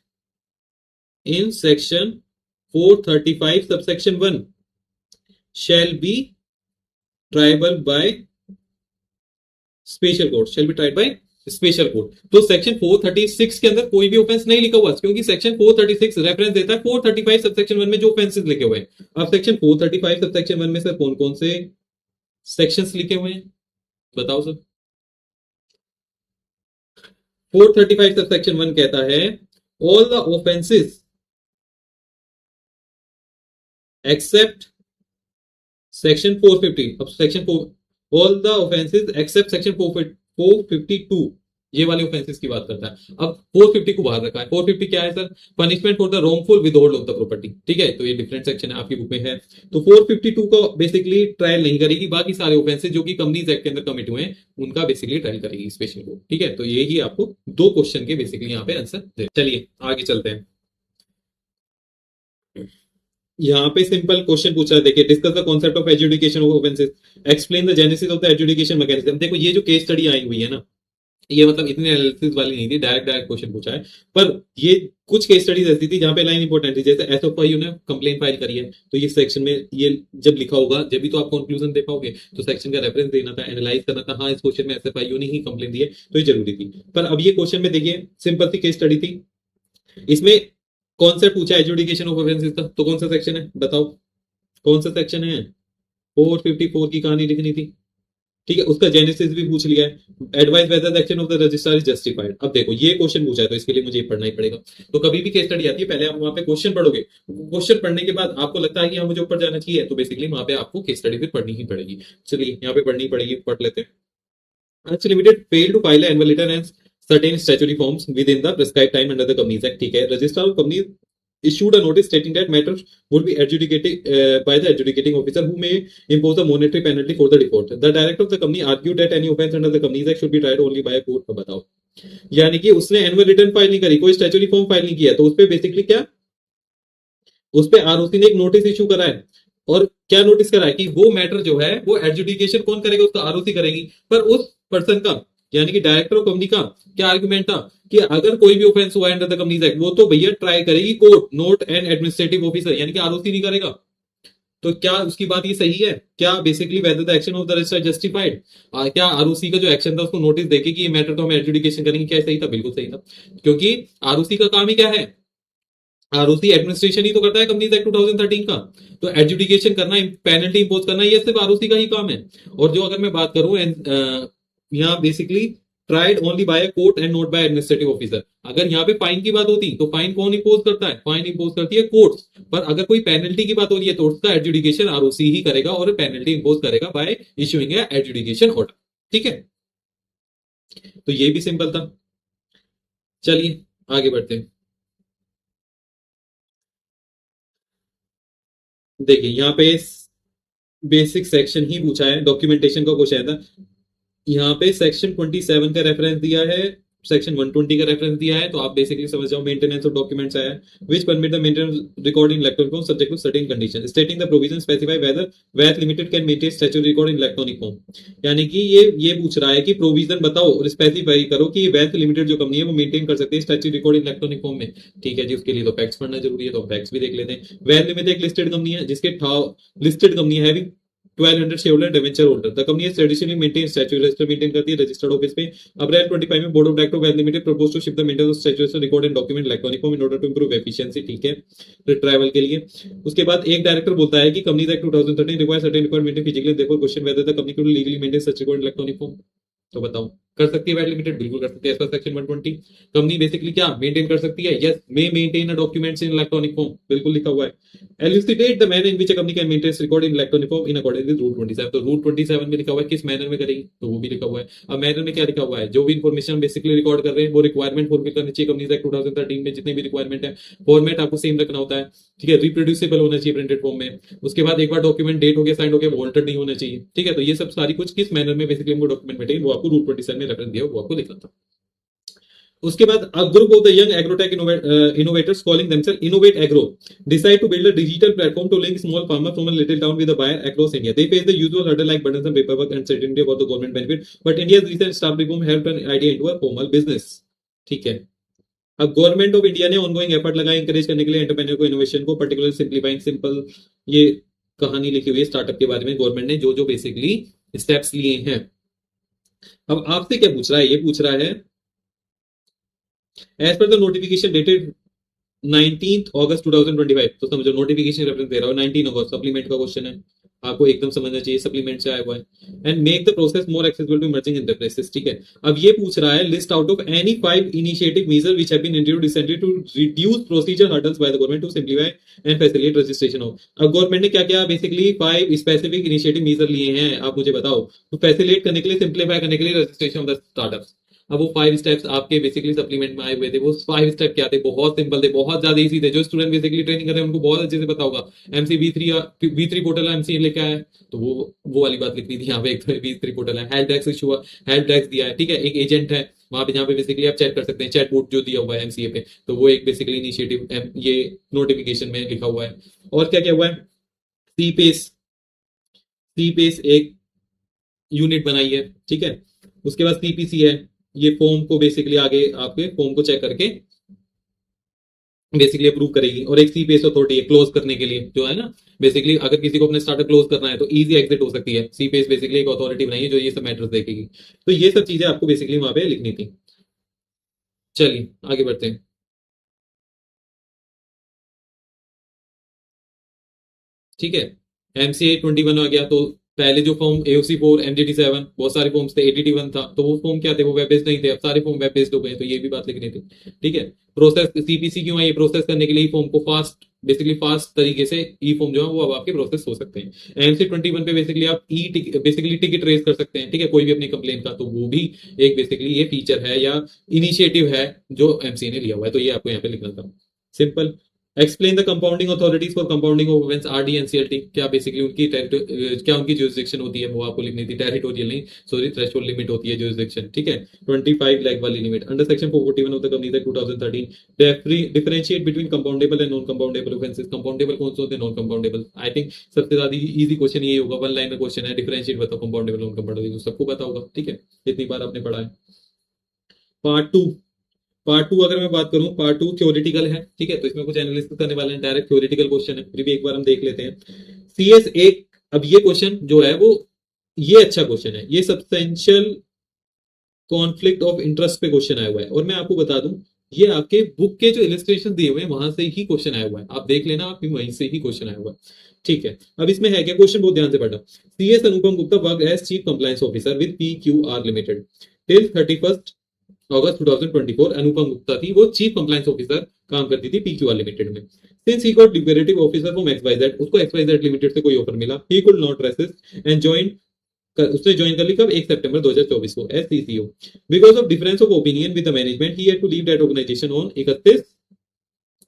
in section 435 subsection 1 shall be triable by special court, shall be tried by special code. तो सेक्शन 436 के अंदर कोई भी ऑफेंस नहीं लिखा हुआ, क्योंकि सेक्शन 436 रेफरेंस देता है 435 सबसेक्शन 1 में जो ऑफेंसेस लिखे हुए हैं। अब सेक्शन 435 सबसेक्शन 1 में सर कौन कौन से सेक्शंस लिखे हुए हैं बताओ सर। 435 सबसेक्शन 1 कहता है all the offences except section 450। अब section 4 all the offences except section 452 ये वाले ऑफेंसेस की बात करता है। अब 450 को बाहर रखा है। 450 क्या है sir? Punishment for the wrongful withhold of the property. ठीक है, तो ये डिफरेंट सेक्शन है, आपकी बुक में है। तो 452 को बेसिकली ट्रायल नहीं करेगी, बाकी सारे ऑफेंसेस जो कि कंपनीज एक्ट के अंदर कमिट हुए हैं उनका बेसिकली ट्रायल करेगी स्पेशल कोर्ट। ठीक है, तो ये ही आपको दो क्वेश्चन के बेसिकली यहाँ पे आंसर दे। चलिए आगे चलते हैं। यहाँ पे सिंपल क्वेश्चन पूछा है, देखिए discuss the concept of adjudication of offences, explain the genesis of the adjudication mechanism. देखो ये जो केस स्टडी आई हुई है ना, ये मतलब इतनी एनालिसिस वाली नहीं थी, डायरेक्ट डायरेक्ट क्वेश्चन पूछा है। पर ये कुछ केस स्टडीज ऐसी थी जहां पे लाइन इंपॉर्टेंट थी, जैसे एसएफआईयू ने कंप्लेन फाइल करी है, तो ये सेक्शन में ये जब लिखा होगा जब भी तो आप कंक्लूजन दे पाओगे, तो सेक्शन का रेफरेंस देना था, एनालाइज करना था, हाँ इस क्वेश्चन में एसएफआईयू ने ही कंप्लेन दी है तो ये जरूरी थी। पर अब ये क्वेश्चन में देखिए सिंपल सी केस स्टडी थी, इसमें कॉन्सेप्ट पूछा एजुडिकेशन ऑफ ऑफेंसेस का, तो कौन सा सेक्शन है बताओ, कौन सा सेक्शन है? 454 की कहानी लिखनी थी। ठीक है, उसका जेनेसिस भी पूछ लिया है, advice whether the action of the registrar is justified. अब देखो ये क्वेश्चन पूछा है तो इसके लिए मुझे पढ़ना ही पड़ेगा। तो कभी भी केस स्टडी आती है पहले आप वहां पे क्वेश्चन पढ़ोगे, क्वेश्चन पढ़ने के बाद आपको लगता है कि हाँ मुझे ऊपर जाना चाहिए, तो बेसिकली वहां पे आपको केस स्टडी फिर पढ़नी ही पड़ेगी। चलिए यहाँ पे पढ़नी पड़ेगी, पढ़ लेते हैं। Arts Limited failed to file an annual return and certain statutory forms within the prescribed time under the Companies Act. ठीक है, Registrar of Companies issued a notice stating that matters would be adjudicated by the adjudicating officer who may impose a monetary penalty for the default. The director of the company argued that any offence under the Companies Act should be tried only by a court. अब बताओ, यानी कि उसने annual return file नहीं करी, कोई statutory form file नहीं किया, तो उस पर बेसिकली क्या, उस पर आरओसी ने एक नोटिस इशू करा है। और क्या नोटिस करा है कि वो मैटर जो है वो एडजुडिकेशन कौन करेगा, उसका आरओसी करेगी। पर उस पर्सन का यानी कि डायरेक्टर ऑफ कंपनी का क्या आर्गुमेंट था कि अगर कोई भी ऑफेंस हुआ है अंडर द कंपनीज एक्ट वो तो भैया ट्राई करेगी court, note and administrative officer, यानी कि आरओसी नहीं करेगा। तो क्या उसकी बात ये सही है? क्या basically whether the action of the registrar justified, क्या आरओसी का जो एक्शन था उसको नोटिस देके कि ये मैटर तो हम एडजुडिकेशन करेंगे, क्या सही था? बिल्कुल सही था, क्योंकि आरओसी का काम ही क्या है, आरओसी एडमिनिस्ट्रेशन ही तो करता है कंपनीज एक्ट 2013 का। तो एडजुडिकेशन करना, पेनल्टी इंपोज करना, ये सिर्फ आरओसी का ही काम है। और जो अगर मैं बात करूं यहाँ basically tried only by court and not by administrative officer. अगर यहाँ पे फाइन की बात होती तो फाइन कौन इंपोज करता है? फाइन इंपोज करती है कोर्ट। पर अगर कोई पेनल्टी की बात हो रही है तो उसका एडजुडिकेशन आरओसी ही करेगा और पेनल्टी इंपोज करेगा बाय इशूइंग ए एडजुडिकेशन ऑर्डर। ठीक है, तो ये भी सिंपल था। चलिए आगे बढ़ते हैं। देखिए यहाँ पे बेसिक सेक्शन ही पूछा है, डॉक्यूमेंटेशन का क्वेश्चन था। यहाँ पे सेक्शन 27 का रेफरेंस दिया है, सेक्शन 120 का रेफरेंस दिया है, तो आप बेसिकली समझ जाओ मेंटेनेंस ऑफ डॉक्यूमेंट्स आया है, which permit the maintenance record in electronic form subject to certain condition stating the provision specify whether with limited can maintain statutory record in electronic form. यानी कि ये पूछ रहा है कि प्रोविजन बताओ और स्पेसिफाई करो कि वैथ लिमिटेड जो कंपनी है वो मेंटेन कर सकती है statutory record in electronic form में। ठीक है जी, उसके लिए तो फैक्ट्स पढ़ना जरूरी है, तो फैक्ट्स भी देख लेते हैं। वैथ लिमिटेड एक लिस्टेड कंपनी है जिसके लिस्टेड कंपनी है 1200 shareholder debenture holder. The company has traditionally maintain statutory register maintain करती है रजिस्टर्ड ऑफिस पे। अप्रैल 25 में board of director of limited propose to shift the maintenance of statutory register record and document electronic form in order to improve efficiency. ठीक है, retrieval के लिए। उसके बाद एक डायरेक्टर बोलता है कि companies act 2013 requires certain requirement physically, देखो question whether the company can legally maintain such record electronic form. तो बताओ कर सकती है वैट लिमिटेड? बिल्कुल कर सकती है। सेक्शन 120 कंपनी बेसिकली क्या मेंटेन कर सकती है? Yes, may maintain a documents in electronic form, बिल्कुल लिखा हुआ है। Elucidate the manner in which a company can maintain record in electronic form in according with rule 27। तो रूल 27 में लिखा हुआ है किस मैनर में करेगी, तो वो भी लिखा हुआ है। अब मैनर में क्या लिखा हुआ है? जो भी इन्फॉर्मेशन बेसिकली रिकॉर्ड कर रहे हैं वो रिक्वायरमेंट फुलफिल करनी चाहिए कंपनीज एक्ट 2013 में, जितने भी रिक्वायरमेंट है। फॉर्मेट आपको सेम रखना होता है, ठीक है, रिप्रोड्यूसिबल होना चाहिए प्रिंटेड फॉर्म में। उसके बाद एक बार डॉक्यूमेंट डेट हो गया, साइंड हो गया, वो ऑल्टर नहीं होना चाहिए। ठीक है, तो ये सब सारी कुछ किस मैनर में बेसिकली हमको डॉक्यूमेंट मेंटेन, वो आपको रूल 27 में रेफरेंस दिया वो आपको लिखना था। उसके बाद a group of the young agrotech innovators calling themselves Innovate Agro decide to build a digital platform to link small farmer from a little town with a buyer across India. They face the usual hurdle like burdensome paperwork and uncertainty about the government benefit, but India's recent staff reform helped an idea into a formal business. ठीक है, अब government of India ने ongoing effort लगाया encourage करने के लिए entrepreneur को, innovation को, पर्टिकुलर सिंप्लीफाइंग सिंपल, ये कहानी लिखी हुई है स्टार्टअप के बारे में। गवर्नमेंट ने जो जो बेसिकली स्टेप्स लिए हैं अब आपसे क्या पूछ रहा है, ये पूछ रहा है as per the notification dated 19 अगस्त 2025। तो समझो नोटिफिकेशन रेफरेंस दे रहा हो 19 अगस्त, सप्लीमेंट का क्वेश्चन है, आपको एकदम समझना चाहिए सप्लीमेंट से आया हुआ है। And make the process more accessible to emerging enterprises, ठीक है। अब ये पूछ रहा है list out of any 5 initiative measure which have been introduced recently to reduce procedure hurdles by the government to simplify and facilitate registration of. अब government ने क्या क्या बेसिकली 5 स्पेसिफिक इनिशिएटिव मेजर लिए हैं, आप मुझे बताओ। तो फैसिलिटेट करने के लिए, सिंप्लीफाई करने के लिए रजिस्ट्रेशन ऑफ द स्टार्टअप्स। अब वो 5 स्टेप्स आपके बेसिकली सप्लीमेंट में आए हुए थे, वो 5 स्टेप क्या थे, बहुत सिंपल थे, बहुत ज्यादा इजी थे। जो स्टूडेंट बेसिकली ट्रेनिंग कर रहे हैं उनको बहुत अच्छे से पता होगा। एमसी V3 पोर्टल एमसी लेके आया है, तो वो वाली बात लिखनी थी यहाँ पे। एक तो V3 पोर्टल है, help desk issue, help desk दिया है, ठीक है। एक एजेंट है वहां पे, जहाँ पे बेसिकली आप चेक कर सकते हैं चैट बोर्ड जो दिया हुआ है एमसीए पे, तो वो एक बेसिकली इनिशिएटिव ये नोटिफिकेशन में लिखा हुआ है। और क्या क्या हुआ है, सी पेस, सी पेस एक यूनिट बनाई है, ठीक है। उसके बाद सीपीसी है, ये फॉर्म को बेसिकली आगे आपके फॉर्म को चेक करके बेसिकली अप्रूव करेगी। और एक सी पेस अथॉरिटी है क्लोज करने के लिए, जो है ना बेसिकली अगर किसी को अपने स्टार्टअप क्लोज करना है तो इजी एग्जिट हो सकती है। सी पेस बेसिकली एक अथॉरिटी बनाई है जो ये सब मैटर्स देखेगी। तो ये सब चीजें आपको बेसिकली वहां पे लिखनी थी। चलिए आगे बढ़ते हैं, ठीक है। MCA 21 आ गया, तो पहले जो फॉर्म AOC 4 MGT 7 बहुत सारे फॉर्म्स थे, ATT 1 था, तो वो फॉर्म क्या थे, वो वेब बेस्ड नहीं थे। अब सारे फॉर्म वेब बेस्ड हो गए, तो ये भी बात लिखनी थी, ठीक है। प्रोसेस सीपीसी क्यों है, ये प्रोसेस करने के लिए फॉर्म को फास्ट बेसिकली फास्ट तरीके से ई फॉर्म जो है वो अब आपके प्रोसेस हो सकते हैं। MC 21 पे बेसिकली आप बेसिकली टिकट रेज कर सकते हैं, ठीक है, कोई भी अपनी कंप्लेन का। तो वो भी एक बेसिकली ये फीचर है या इनिशिएटिव है जो एमसी ने लिया हुआ है, तो ये आपको यहाँ पे लिखना था, simple. Explain the compounding authorities for compounding of offence RD NCLT, क्या बेसिकली उनकी क्या उनकी जुरिसडिक्शन होती है, वो आपको लिखनी थी। टेरिटोरियल नहीं, सॉरी, थ्रेशोल्ड लिमिट होती है जुरिसडिक्शन, ठीक है। 25 लाख वाली limit under section 441 of the companies act 2013। Differentiate between compoundable and non compoundable offences. Compoundable कौन से होते हैं, नॉन कंपाउंडेबल। आई थिंक सबसे ज्यादा इजी क्वेश्चन ये होगा, वन लाइन में क्वेश्चन है, डिफरेंशिएट बताओ कंपाउंडेबल नॉन कंपाउंडेबल, सबको पता होगा, ठीक है, इतनी बार आपने पढ़ा है। पार्ट 2, पार्ट 2 अगर मैं बात करूं, पार्ट 2 थ्योरेटिकल है, ठीक है। तो इसमें कुछ एनालिसिस करने वाले हैं, डायरेक्ट थ्योरेटिकल क्वेश्चन है, फिर भी एक बार हम देख लेते हैं। CS एक, अब ये क्वेश्चन जो है वो ये अच्छा क्वेश्चन है, ये सब्सटेंशियल कॉन्फ्लिक्ट ऑफ इंटरेस्ट पे क्वेश्चन आया हुआ है। और मैं आपको बता दूं, ये आपके बुक के जो इलिस्ट्रेशन दिए हुए हैं वहां से ही क्वेश्चन आया हुआ है, आप देख लेना, आप वहीं से ही क्वेश्चन आया हुआ है, ठीक है। अब इसमें है क्या क्वेश्चन, बहुत ध्यान से पढ़ना। CS Anupam Gupta work as chief compliance officer with PQR limited till 31 August 2024। Anupam Gupta थी, वो चीफ कंप्लायंस ऑफिसर काम करती थी PQR लिमिटेड में। Since he got lucrative officer from XYZ, उसको XYZ लिमिटेड से कोई ऑफर मिला, he could not resist and join उसने ज्वाइन कर ली कब, 1 सितंबर 2024 को as CCO। Because of difference of opinion with the management he had to leave that organisation on 31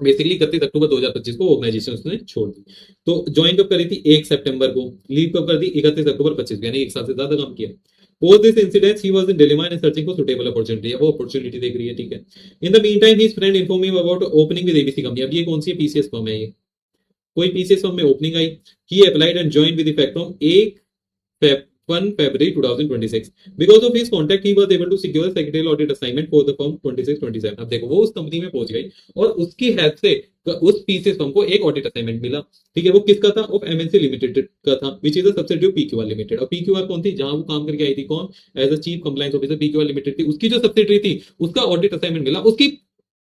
basically 31 October 2025 को ऑर्गेनाइजेशन उसने छोड़ दी। तो ज्वाइन कब करी थी, 1 सितंबर को, लीव कब कर दी, 31 अक्टूबर 25, यानी एक साल से ज्यादा काम किया। Post this incident, he was in dilemma and searching for suitable opportunity. अब वो opportunity देख रही है, ठीक है। In the meantime, his friend informed him about opening with ABC company. अब ये कौन सी है, PCS फर्म है ये, कोई PCS फर्म में opening I. He applied and joined with effect from 1 February 2026. Because of his contact, he was able to secure a secretarial audit assignment for the firm 26-27. अब देखो वो उस कंपनी में पहुंच गई और उसकी हेल्प से उस पीसीएस फर्म को एक ऑडिट असाइनमेंट मिला, ठीक है। वो किसका था, ऑफ MNC लिमिटेड का था, which is a subsidiary of PQR limited. और PQR कौन थी, जहां वो काम करके आई थी, कौन, as a chief compliance officer PQR limited थी, उसकी जो सब्सिडियरी थी उसका ऑडिट असाइनमेंट मिला उसकी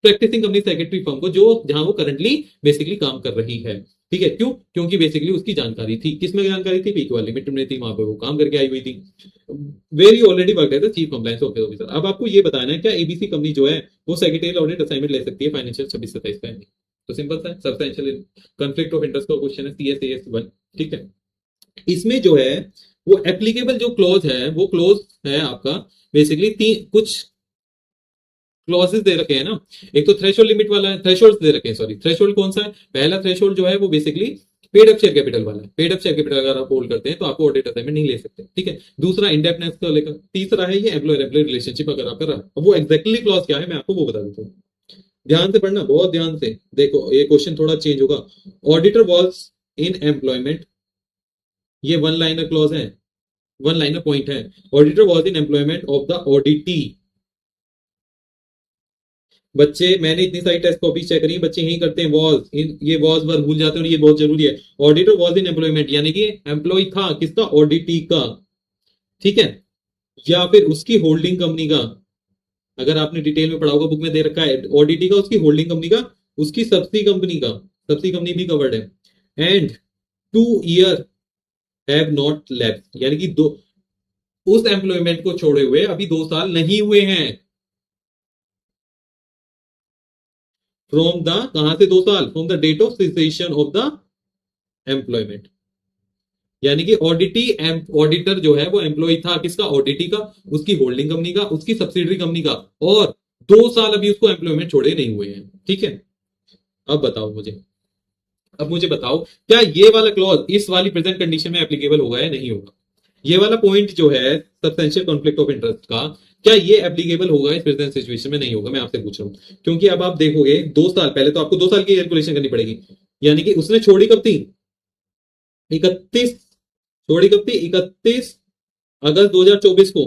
प्रैक्टिसिंग कंपनी सेक्रेटरी फर्म को, जो जहां वो करंटली बेसिकली काम कर रही है, ठीक है। क्यों, क्योंकि बेसिकली उसकी जानकारी थी, किसमें जानकारी थी, PQR लिमिटेड में थी, वहां पे वो काम करके आई हुई थी। Very already work as chief compliance officer. अब आपको ये बताना है क्या ABC कंपनी जो है वो सेक्रेटरियल ऑडिट असाइनमेंट ले सकती है फाइनेंशियल 26-27 का, तो सिंपल सा सब्सटेंशियल कॉन्फ्लिक्ट ऑफ इंटरेस्ट का क्वेश्चन है, CSAS 1, ठीक है। इसमें जो है वो एप्लीकेबल जो क्लॉज है वो क्लॉज है आपका बेसिकली कुछ क्लॉजेस दे रखे हैं ना। एक तो थ्रेशोल्ड लिमिट वाला है, थ्रेशोल्ड दे रखे हैं, सॉरी, थ्रेशोल्ड कौन सा है, पहला थ्रेशोल्ड जो है वो basically paid up share capital वाला है। पेड अप शेयर कैपिटल अगर आप होल्ड करते हैं तो आपको ऑडिट असाइनमेंट नहीं ले सकते, ठीक है। दूसरा इंडेप्टनेस को लेकर, तीसरा है ये एम्प्लॉयर एम्प्लॉय रिलेशनशिप अगर आप कर रहा है। वो एक्जैक्टली क्लॉज क्या है मैं आपको वो बता देता हूँ, ध्यान से पढ़ना, बहुत ध्यान से देखो, ये क्वेश्चन थोड़ा चेंज होगा। ऑडिटर वॉज इन एम्प्लॉयमेंट, ये वन लाइनर क्लॉज है, वन लाइनर पॉइंट है। Auditor was in employment of the auditee. बच्चे मैंने इतनी सारी टेस्ट कॉपी चेक करी, बच्चे यही करते हैं वॉज इन, ये वॉज वर्ब भूल जाते हैं और ये बहुत जरूरी है। ऑडिटर वॉज इन एम्प्लॉयमेंट यानी कि एम्प्लॉय था किसका, ऑडिटी का, ठीक है। या फिर उसकी होल्डिंग कंपनी का, अगर आपने डिटेल में पढ़ा होगा, बुक में दे रखा है ओडीटी का, उसकी होल्डिंग कंपनी का, उसकी सब्सिडी कंपनी का, सब्सिडी कंपनी भी कवर्ड है। And 2 year have not lapse, यानी कि दो, उस एम्प्लॉयमेंट को छोड़े हुए अभी 2 साल नहीं हुए हैं। फ्रॉम द, कहां से 2 साल, from the date of cessation of the employment. यानी कि ऑडिटी, ऑडिटर जो है वो एम्प्लॉय था किसका, ऑडिटी का, उसकी होल्डिंग कंपनी का, उसकी सब्सिडरी कंपनी का, और 2 साल अभी उसको एम्प्लॉयमेंट छोड़े नहीं हुए हैं। ठीक है, अब बताओ मुझे, अब मुझे बताओ क्या ये वाला क्लॉज इस वाली प्रेजेंट कंडीशन में एप्लीकेबल होगा या नहीं होगा। ये वाला पॉइंट जो है सब्सटेंशियल कॉन्फ्लिक्ट ऑफ इंटरेस्ट का, क्या ये एप्लीकेबल होगा इस प्रेजेंट सिचुएशन में, नहीं होगा। मैं आपसे पूछ रहा हूं, क्योंकि अब आप देखोगे 2 साल पहले तो आपको 2 साल की कैलकुलेशन करनी पड़ेगी। यानी कि उसने छोड़ी कब थी, 31, छोड़ी कब थी, 31 अगस्त 2024 को।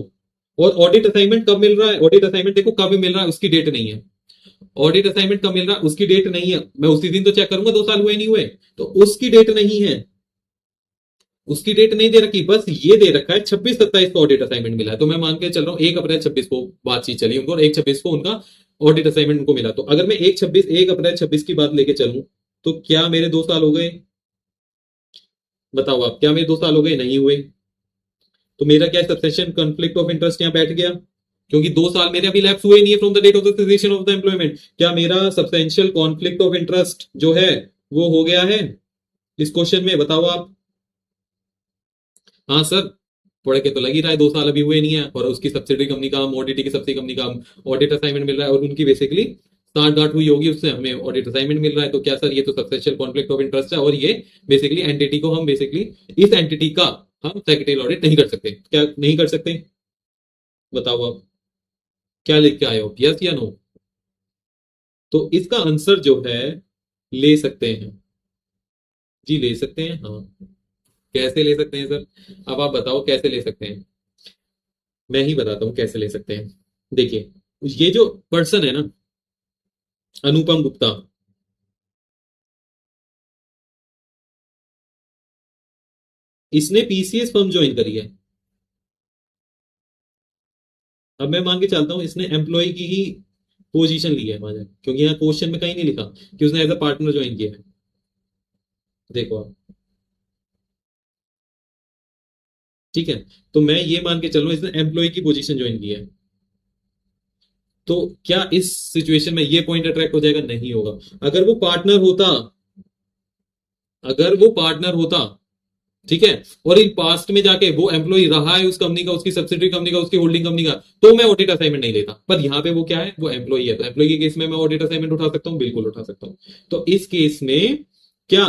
और ऑडिट असाइनमेंट कब मिल रहा है, ऑडिट असाइनमेंट देखो कब मिल रहा है, उसकी डेट नहीं है। ऑडिट असाइनमेंट कब मिल रहा है, उसकी डेट नहीं है। मैं उसी दिन तो चेक करूंगा 2 साल हुए नहीं हुए, तो उसकी डेट नहीं है, उसकी डेट नहीं दे रखी, बस ये दे रखा है 26-27 को ऑडिट असाइनमेंट मिला है। तो मैं मान के चल रहा हूँ 1 अप्रैल 26 को बातचीत चली उनको, और 1/26 को उनका ऑडिट असाइनमेंट उनको मिला। तो अगर मैं 1 अप्रैल 26 की बात लेके चलूं, तो क्या मेरे 2 साल हो गए, बताओ आप, क्या मेरे 2 साल हो गए, नहीं हुए। तो मेरा क्या सब्सटेंशियल कॉन्फ्लिक्ट ऑफ इंटरेस्ट यहाँ बैठ गया, क्योंकि 2 साल मेरे अभी लैप्स हुए नहीं है from the date of the cessation of the employment. क्या मेरा सब्सटेंशियल कॉन्फ्लिक्ट ऑफ इंटरेस्ट जो है वो हो गया है इस क्वेश्चन में, बताओ आप। हाँ सर, पढ़ के तो लग ही रहा है 2 साल अभी हुए नहीं है, और उसकी सब्सिडी कंपनी का, ऑडिटी की सब्सिडी कंपनी का ऑडिट असाइनमेंट मिल रहा है, और उनकी बेसिकली साठ हुई होगी, उससे हमें ऑडिट असाइनमेंट मिल रहा है। तो क्या सर, ये तो सब्सटेंशियल कॉन्फ्लिक्ट ऑफ इंटरेस्ट है, और ये बेसिकली एंटिटी को हम बेसिकली, इस एंटिटी का हम सेक्रेटरी ऑडिट नहीं कर सकते। क्या नहीं कर सकते, बताओ आप, क्या लिख के आए हो, यस या नो। तो इसका आंसर जो है, ले सकते हैं जी, ले सकते हैं हाँ। कैसे ले सकते हैं सर, अब आप बताओ कैसे ले सकते हैं। मैं ही बताता हूं कैसे ले सकते हैं। देखिए, ये जो पर्सन है ना, अनुपम गुप्ता, इसने पीसीएस फर्म ज्वाइन करी है। अब मैं मान के चलता हूं इसने एम्प्लॉय की ही पोजीशन ली है वहां, क्योंकि यहाँ क्वेश्चन में कहीं नहीं लिखा कि उसने एज अ पार्टनर ज्वाइन किया है। देखो आप, ठीक है, तो मैं ये मान के चल रहा हूं इसने एम्प्लॉय की पोजीशन ज्वाइन की है। तो क्या इस सिचुएशन में ये पॉइंट अट्रैक्ट हो जाएगा, नहीं होगा। अगर वो पार्टनर होता, अगर वो पार्टनर होता, ठीक है, और इन पास्ट में जाके वो एम्प्लॉय रहा है उस कंपनी का, उसकी सब्सिडरी कंपनी का, उसकी होल्डिंग कंपनी का, तो मैं ऑडिट असाइनमेंट नहीं लेता। पर यहाँ पे वो क्या है, वो एम्प्लॉय है, तो एम्प्लॉय के केस में मैं ऑडिट असाइनमेंट उठा सकता हूँ, बिल्कुल उठा सकता हूँ। तो इस केस में क्या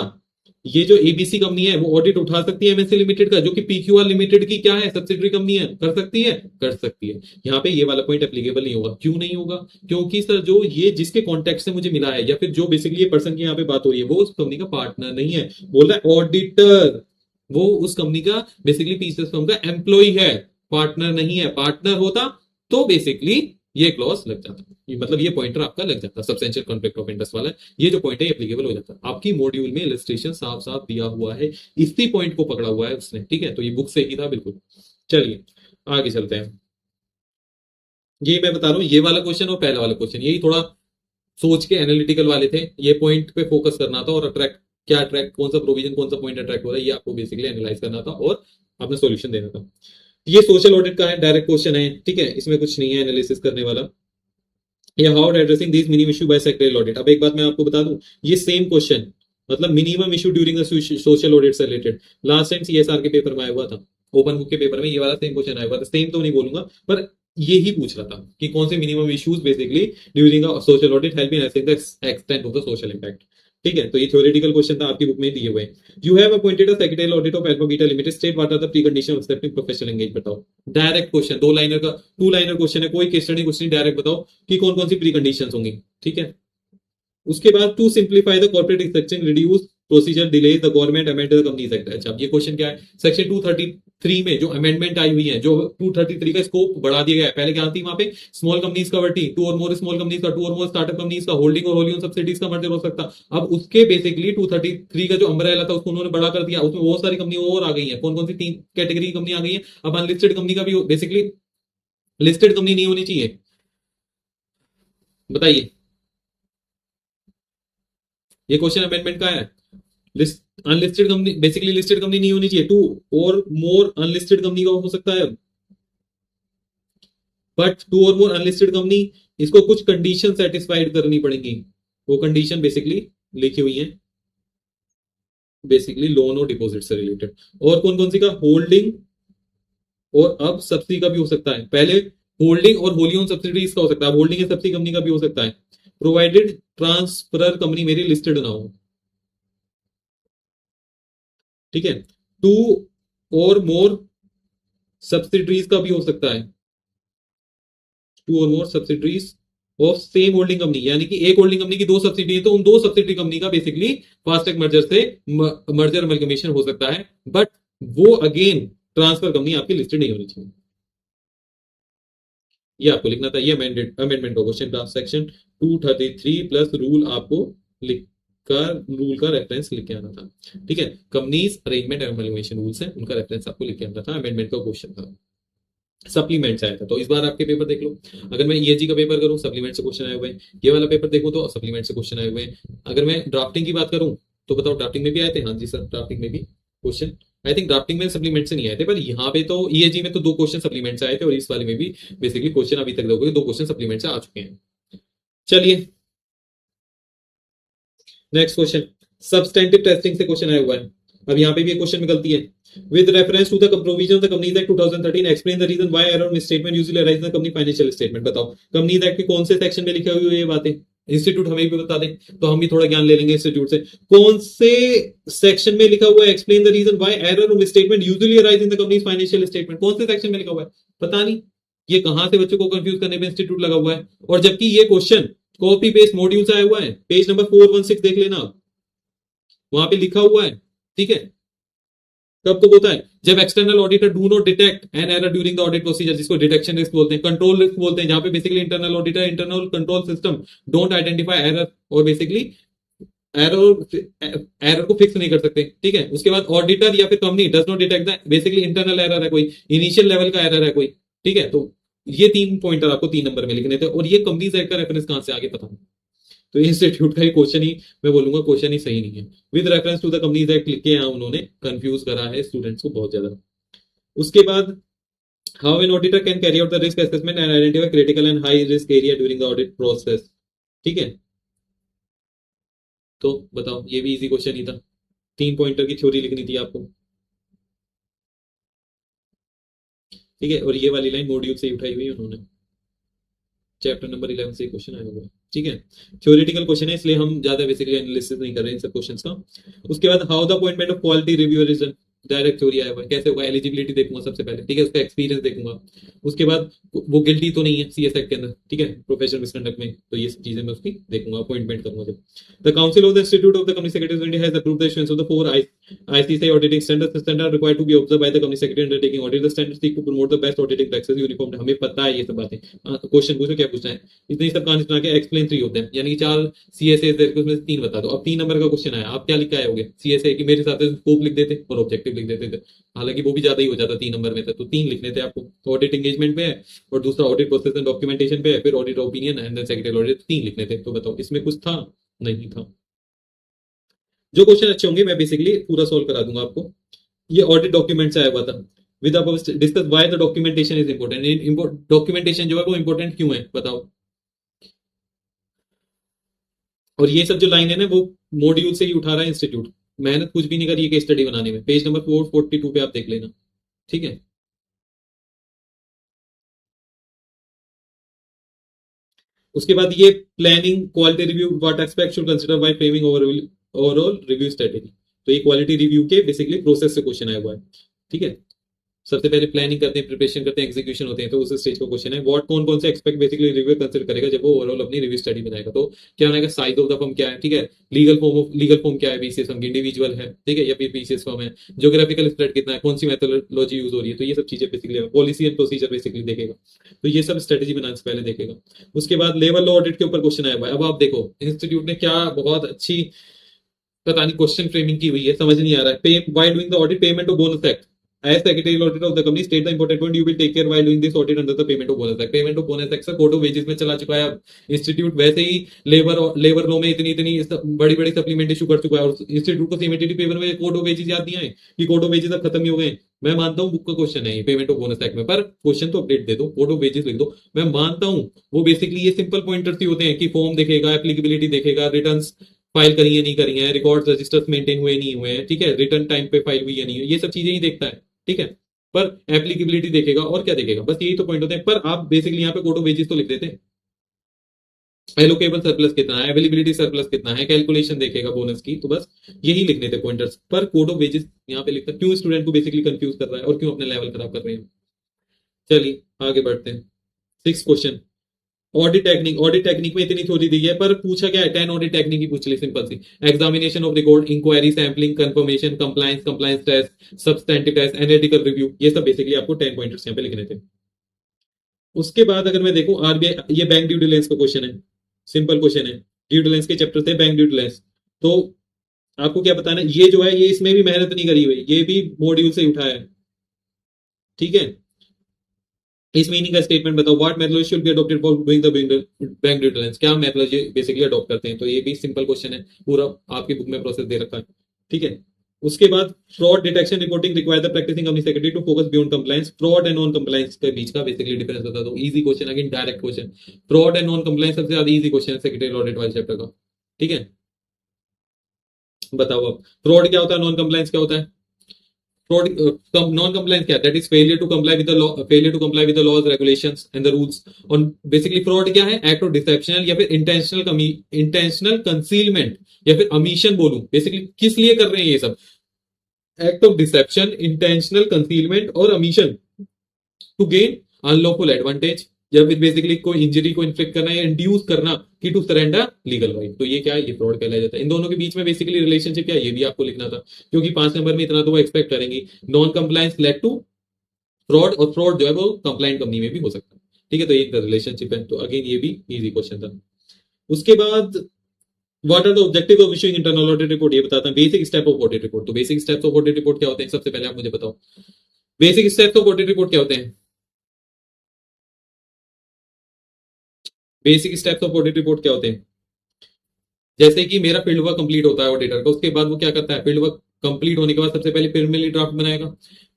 ये जो एबीसी कंपनी है वो ऑडिट उठा सकती है एमएससी लिमिटेड का, जो कि पीक्यूआर लिमिटेड की क्या है, सब्सिडरी कंपनी है, कर सकती है, कर सकती है। यहाँ पे ये वाला पॉइंट एप्लीकेबल नहीं होगा। क्यों नहीं होगा, क्योंकि सर जो ये जिसके कॉन्टेक्ट से मुझे मिला है, या फिर जो बेसिकली ये पर्सन की यहाँ पे बात हो रही है, वो उस कंपनी का पार्टनर नहीं है, बोल रहा है ऑडिटर। वो उस कंपनी का बेसिकली पीसीएस फर्म का एम्प्लॉय है, पार्टनर नहीं है। पार्टनर होता तो बेसिकली ये क्लॉज लग जाता, मतलब ये पॉइंटर आपका लग जाता, सब्सटेंशियल कॉन्फ्लिक्ट ऑफ इंटरेस्ट वाला, ये जो पॉइंट है एप्लीकेबल हो जाता। आपकी मॉड्यूल में इलस्ट्रेशन साफ साफ दिया हुआ है, इसी पॉइंट को पकड़ा हुआ है उसने, ठीक है, तो ये बुक से ही था बिल्कुल। चलिए आगे चलते हैं। ये मैं बता रहा हूँ, ये वाला क्वेश्चन और पहला वाला क्वेश्चन, यही थोड़ा सोच के एनालिटिकल वाले थे, ये पॉइंट पे फोकस करना था, और अट्रैक्ट, क्या अट्रैक्ट, कौन सा प्रोविजन, कौन सा पॉइंट अट्रैक्ट हो रहा है, ये आपको बेसिकली एनालाइज करना था और अपना सॉल्यूशन देना था। ये सोशल ऑडिट का है, डायरेक्ट क्वेश्चन है, ठीक है, इसमें कुछ नहीं है एनालिसिस करने वाला। या how addressing this minimum issue bye secretary audit. अब एक बात मैं आपको बता दूं, ये सेम क्वेश्चन, मतलब minimum issue during social audit से रिलेटेड, लास्ट टाइम सीएसआर के पेपर में आया हुआ था, ओपन बुक के पेपर में ये वाला सेम क्वेश्चन आया हुआ था। सेम तो नहीं बोलूंगा, पर ये ही पूछ रहा था कि कौन से minimum issues basically during social audit help in assessing the extent of the social impact. ठीक है, तो ये थ्योरेटिकल क्वेश्चन था, आपकी बुक में दिए हुए हैं। You have appointed a secretary audit of alpha beta limited, state what are the precondition of accepting professional engage. बताओ, डायरेक्ट क्वेश्चन, 2 लाइनर का, 2 लाइनर क्वेश्चन है, कोई केस स्टडी कुछ नहीं, डायरेक्ट बताओ कि कौन कौन सी प्री कंडीशन होंगी। ठीक है, उसके बाद to simplify the corporate structure reduce procedure delay the government amend the companies act. अच्छा, ये क्वेश्चन क्या है, सेक्शन 233 में जो अमेंडमेंट आई हुई है, जो 233 का स्कोप बढ़ा दिया गया है। पहले क्या थी वहां पे, स्मॉल कंपनीज कवर थी, 2 और मोर स्मॉल कंपनीज का, 2 और मोर स्टार्टअप कंपनीज का, होल्डिंग और होलिंग सब्सिडीज का मर्जर हो सकता। अब उसके बेसिकली 233 का जो अम्ब्रेला था उसको उन्होंने बड़ा कर दिया, उसमें बहुत सारी कंपनी और आ गई है। कौन कौन सी 3 कैटेगरी की कंपनी आ गई है अब, अनलिस्टेड कंपनी का भी बेसिकली लिस्टेड कंपनी नहीं होनी चाहिए? बताइए, ये क्वेश्चन अमेंडमेंट का है। List unlisted company, basically listed company नहीं होनी चाहिए, to or more unlisted company का हो सकता है, but to or more unlisted company, इसको कुछ कंडीशन सेटिस्फाइड करनी पड़ेंगी। वो कंडीशन बेसिकली लिखी हुई है, बेसिकली लोन और डिपॉजिट से रिलेटेड। और कौन कौन सी का? होल्डिंग और अब सब्सिडी का भी हो सकता है। पहले होल्डिंग और होली ओन सब्सिडीज का हो सकता है, होल्डिंग एंड सब्सिडी कंपनी का भी हो सकता है, प्रोवाइडेड ट्रांसफरर कंपनी मेरी लिस्टेड ना हो। ठीक है, टू और मोर सब्सिडरीज का भी हो सकता है, two or more subsidiaries of same holding company, यानी कि एक होल्डिंग कंपनी की दो सब्सिडी है तो उन दो सब्सिडरी कंपनी का बेसिकली फास्टैग मर्जर से मर्जर अमलगमेशन हो सकता है, बट वो अगेन ट्रांसफर कंपनी आपकी लिस्टेड नहीं होनी चाहिए। ये आपको लिखना था, ये अमेंडमेंट का क्वेश्चन था, सेक्शन 233 प्लस रूल आपको लिख कर रूल का रेफरेंस लिख के आना था। ठीक है, companies arrangement and amalgamation rules है, उनका रेफरेंस आपको लिख के आना था, अमेंडमेंट का क्वेश्चन था। सप्लीमेंट्स आया था, तो इस बार आपके पेपर देख लो। अगर मैं ईएजी का पेपर करूं, सप्लीमेंट से क्वेश्चन आए हुए हैं। ये वाला पेपर देखूं तो सप्लीमेंट से क्वेश्चन आए हुए हैं। अगर मैं ड्राफ्टिंग की बात करूं तो बताओ, ड्राफ्टिंग में भी आए थे? हाँ जी सर, ड्राफ्टिंग में भी क्वेश्चन, आई थिंक ड्राफ्टिंग में सप्लीमेंट से नहीं आए थे, पर यहाँ पे तो ईएजी में तो दो क्वेश्चन सप्लीमेंट से आए थे, और इस वाले में भी बेसिकली क्वेश्चन अभी तक देखोगे दो क्वेश्चन सप्लीमेंट से आ चुके हैं। चलिए नेक्स्ट क्वेश्चन, सब्सटेंटिव टेस्टिंग से क्वेश्चन आया हुआ है। अब यहाँ पे भी क्वेश्चन में गलती है। With reference to the provision of the companies act 2013 explain the reason why error misstatement usually arise in the company financial statement. बताओ कंपनीज एक्ट के कौन से सेक्शन में लिखी हुई है ये बातें? इंस्टीट्यूट हमें भी बता दें तो हम भी थोड़ा ज्ञान ले लेंगे इंस्टीट्यूट से। कौन से सेक्शन में लिखा हुआ है explain the reason why error or misstatement usually arise in the company financial statement? कौन से सेक्शन में लिखा हुआ है? पता नहीं, ये कहां से बच्चों को कंफ्यूज करने में इंस्टीट्यूट लगा हुआ है। और जबकि ये क्वेश्चन कॉपी पेस्ट मॉड्यूल से आया हुआ है, पेज नंबर 416 देख लेना, वहां पे लिखा हुआ है। ठीक है, कब तो होता है जब external auditor do not detect an error during the audit procedure, जिसको डिटेक्शन रिस्क बोलते हैं, कंट्रोल रिस्क बोलते हैं, जहां पे basically internal auditor internal control system don't identify error, और बेसिकली एरर एरर को फिक्स नहीं कर सकते। ठीक है, उसके बाद ऑडिटर या फिर company does not detect the basically internal error है कोई, इनिशियल लेवल का एरर है कोई। ठीक है, तो ये तीन पॉइंटर आपको 3 नंबर में लिखने थे, और ये कंपनीज एक्ट का रेफरेंस कहां से आगे पता नहीं। तो इंस्टीट्यूट का ही क्वेश्चन ही, मैं बोलूंगा क्वेश्चन ही सही नहीं है। With reference to the companies act लिख के यहाँ उन्होंने कंफ्यूज करा है स्टूडेंट्स को बहुत ज्यादा। उसके बाद how an auditor can carry out the risk assessment and identify critical and high risk area during the audit process. ठीक है, तो बताओ, ये भी इजी क्वेश्चन ही था, 3 पॉइंटर की थ्योरी लिखनी थी आपको। ठीक है, और ये वाली लाइन मॉड्यूल से ही उठाई हुई है उन्होंने, चैप्टर नंबर 11 से क्वेश्चन आया हुआ है। ठीक है, थ्योरेटिकल क्वेश्चन है इसलिए हम ज्यादा बेसिकली एनालिसिस नहीं कर रहे हैं इन सब क्वेश्चंस का। उसके बाद how the appointment of quality reviewer is, direct theory आया हुआ है, कैसे होगा? एलिजिबिलिटी देखूंगा सबसे पहले, ठीक है, उसका एक्सपीरियंस देखूंगा। उसके बाद वो गिल्टी तो नहीं है सीएस एक्ट के अंदर, ठीक है, प्रोफेशनल मिसकंडक्ट में, तो ये सब चीजें मैं उसकी देखूंगा, अपॉइंटमेंट करूंगा जब। The council of the institute of the company secretary of India has approved the issuance of the 4 ICSI auditing standards. Standard required to be observed by the company secretary undertaking audit. The standards seek to promote the best auditing practices uniform. हमें पता है ये सब बातें, question पूछो क्या पूछना है, इतनी सब कहानी सुना के एक्सप्लेन 3 होते हैं, यानी कि 4 सीएसए उसमें से 3 बता दो। अब 3 नंबर का क्वेश्चन आया, आप क्या लिख के आए होगे? सीएसए की मेरे साथ स्कोप लिख देते और ऑब्जेक्टिव लिख देते थे, हालांकि वो भी ज्यादा ही हो जाता 3 नंबर में था, तो 3 लिखने थे आपको। तो ऑडिट एंगेजमेंट पे है, और दूसरा ऑडिट प्रोसेस एंड डॉक्यूमेंटेशन पे है, फिर audit opinion and then secretary audit, 3 लिखने थे। तो बताओ इसमें कुछ था? नहीं था। जो क्वेश्चन अच्छे होंगे मैं बेसिकली पूरा सॉल्व करा दूंगा आपको। ये ऑडिट डॉक्यूमेंट से आया हुआ था। With discuss why the documentation is important. Documentation जो है वो इंपॉर्टेंट क्यों है बताओ। और ये सब जो लाइन है ना वो मॉड्यूल से ही उठा रहा है इंस्टीट्यूट, मेहनत कुछ भी नहीं करी है केस स्टडी बनाने में। पेज नंबर 442 पे आप देख लेना। ठीक है, उसके बाद ये planning quality review what aspect should consider while framing overall review strategy. तो ये क्वालिटी रिव्यू के बेसिकली प्रोसेस से क्वेश्चन आया हुआ है। ठीक है, सबसे पहले प्लानिंग करते हैं, प्रिपरेशन करते हैं, एग्जीक्यूशन होते हैं, तो उस स्टेज का क्वेश्चन है व्हाट कौन कौन से एक्सपेक्ट बेसिकली रिव्यू कंसीडर करेगा जब वो ओवरऑल अपनी रिव्यू स्टडी बनाएगा। तो क्या बनाएगा? साइज ऑफ द फर्म क्या है, ठीक है, लीगल फॉर्म क्या है, बीसीएस फर्म इंडिविजुअल है, ठीक है, या फिर बीसीएस फर्म है, ज्योग्राफिकल स्प्रेड कितना है, कौन सी मेथोलॉजी यूज हो रही है, तो ये सब चीजें basically policy and procedure basically देखेगा। तो ये सब स्ट्रेटेजी बनाने से पहले देखेगा। उसके बाद लेवल लॉ ऑडिट के ऊपर क्वेश्चन आया हुआ है। अब आप देखो इंस्टीट्यूट ने क्या बहुत अच्छी पता नहीं क्वेश्चन फ्रेमिंग की हुई है, समझ नहीं आ रहा है। Why doing the audit payment of bonus act, As secretarial auditor of the company, state the important point you will take care while doing this audit under the payment of bonus act. Payment of bonus act से code of wages में चला चुका है अब institute, वैसे ही labour law में इतनी इतनी बड़ी बड़ी सप्लीमेंट इशू कर चुका है, और इंस्टीट्यूट को सीएमएटीडी पेपर में कोड ऑफ वेजेस याद नहीं आए कि कोड ऑफ वेजेस अब खत्म ही हो गए। मैं मानता हूँ बुक का क्वेश्चन है पेमेंट ऑफ बोनस एक्ट में, पर क्वेश्चन तो अपडेट दे दो, कोड ऑफ वेजेस लिख दो। मैं मानता हूँ वो बेसिकली ये सिंपल पॉइंटर्स ही होते हैं कि फॉर्म देखेगा, एप्लीकेबिलिटी देखेगा, रिटर्न्स फाइल करी है नहीं करी है, रिकॉर्ड रजिस्टर्स मेंटेन हुए नहीं हुए हैं, ठीक है, रिटर्न टाइम पे फाइल हुई है नहीं हुई, ये सब चीजें ही देखता है, ठीक है। पर एप्लीकेबिलिटी देखेगा और क्या देखेगा, बस यही तो पॉइंट होते हैं। पर आप बेसिकली यहाँ पे कोड ऑफ वेजेस तो लिख देते हैं, एलोकेबल सरप्लस कितना है, अवेलेबिलिटी सरप्लस कितना है, कैलकुलेशन देखेगा बोनस की, तो बस यही लिखने थे पॉइंटर्स। पर कोड ऑफ वेजेस यहाँ पे लिखता क्यों स्टूडेंट को बेसिकली कंफ्यूज कर रहा है और क्यों अपने लेवल खराब कर रहे हैं। चलिए आगे बढ़ते हैं। 6 क्वेश्चन, ऑडिट टेक्निक में इतनी थ्योरी दी है, पर पूछा क्या है, 10 ऑडिट टेक्निक ही पूछ ली सिंपल सी। Examination of record, inquiry, sampling, confirmation, compliance, compliance test, substantive test, analytical review, ये सब बेसिकली आपको 10 पॉइंटर्स यहाँ पे लिखने थे। उसके बाद अगर मैं देखूं आरबीआई, ये बैंक ड्यू डिलिजेंस का क्वेश्चन है, सिंपल क्वेश्चन है, ड्यू डिलिजेंस के चैप्टर थे बैंक ड्यू डिलिजेंस। तो आपको क्या बताना, ये जो है ये इसमें भी मेहनत नहीं करी हुई, ये भी मॉड्यूल से उठाया है, ठीक है। इस मीनिंग का स्टेटमेंट बताओ, what methodology should be adopted for doing the bank due diligence, क्या मेथोडोलॉजी बेसिकली अडॉप्ट करते हैं। तो ये भी सिंपल क्वेश्चन है, पूरा आपकी बुक में प्रोसेस दे रखा है, ठीक है। उसके बाद fraud detection reporting require the practising company secretary to focus beyond compliance, fraud and non compliance के बीच का बेसिकली डिफरेंस बता दो। Easy question, again direct question. Fraud and non compliance सबसे ज्यादा इजी क्वेश्चन है सेक्रेटरी ऑडिट वाले chapter का, ठीक है। बताओ अब फ्रॉड क्या होता है, नॉन कंप्लायंस क्या होता है। फ्रॉड, नॉन कंप्लायंस क्या है, that is failure to comply with the law, failure to comply with the laws, regulations and the rules. और बेसिकली फ्रॉड क्या है, एक्ट ऑफ डिसेप्शन या फिर इंटेंशनल कंसीलमेंट या फिर अमीशन बोलूं, बेसिकली किस लिए कर रहे हैं ये सब, act of deception, intentional concealment or omission to gain unlawful advantage, या फिर बेसिकली कोई इंजरी को इन्फ्लिक्ट करना या इंड्यूस करना कि टू सरेंडर लीगल राइट, तो ये क्या है, ये फ्रॉड कहलाया जाता है। इन दोनों के बीच में बेसिकली रिलेशनशिप क्या है, ये भी आपको लिखना था, क्योंकि 5 नंबर में इतना तो वो एक्सपेक्ट करेंगे। Non compliance led to fraud, और फ्रॉड जो है वो कंप्लाइंट कंपनी में भी हो सकता है, ठीक है। तो ये रिलेशनशिप है, तो अगेन ये भी इजी क्वेश्चन था। उसके बाद what are the objective of issuing internal audit report, ये बताता है। Basic step of audit report, तो basic steps of audit report क्या होते हैं, सबसे पहले आप मुझे बताओ basic steps of audit report क्या होते हैं। Basic steps of audit report क्या होते हैं, जैसे कि मेरा फील्ड वर्क कंप्लीट होता है ऑडिटर का, उसके बाद वो क्या करता है, फील्ड वर्क कंप्लीट होने के बाद सबसे पहले प्रिलिमिनरी ड्राफ्ट बनाएगा,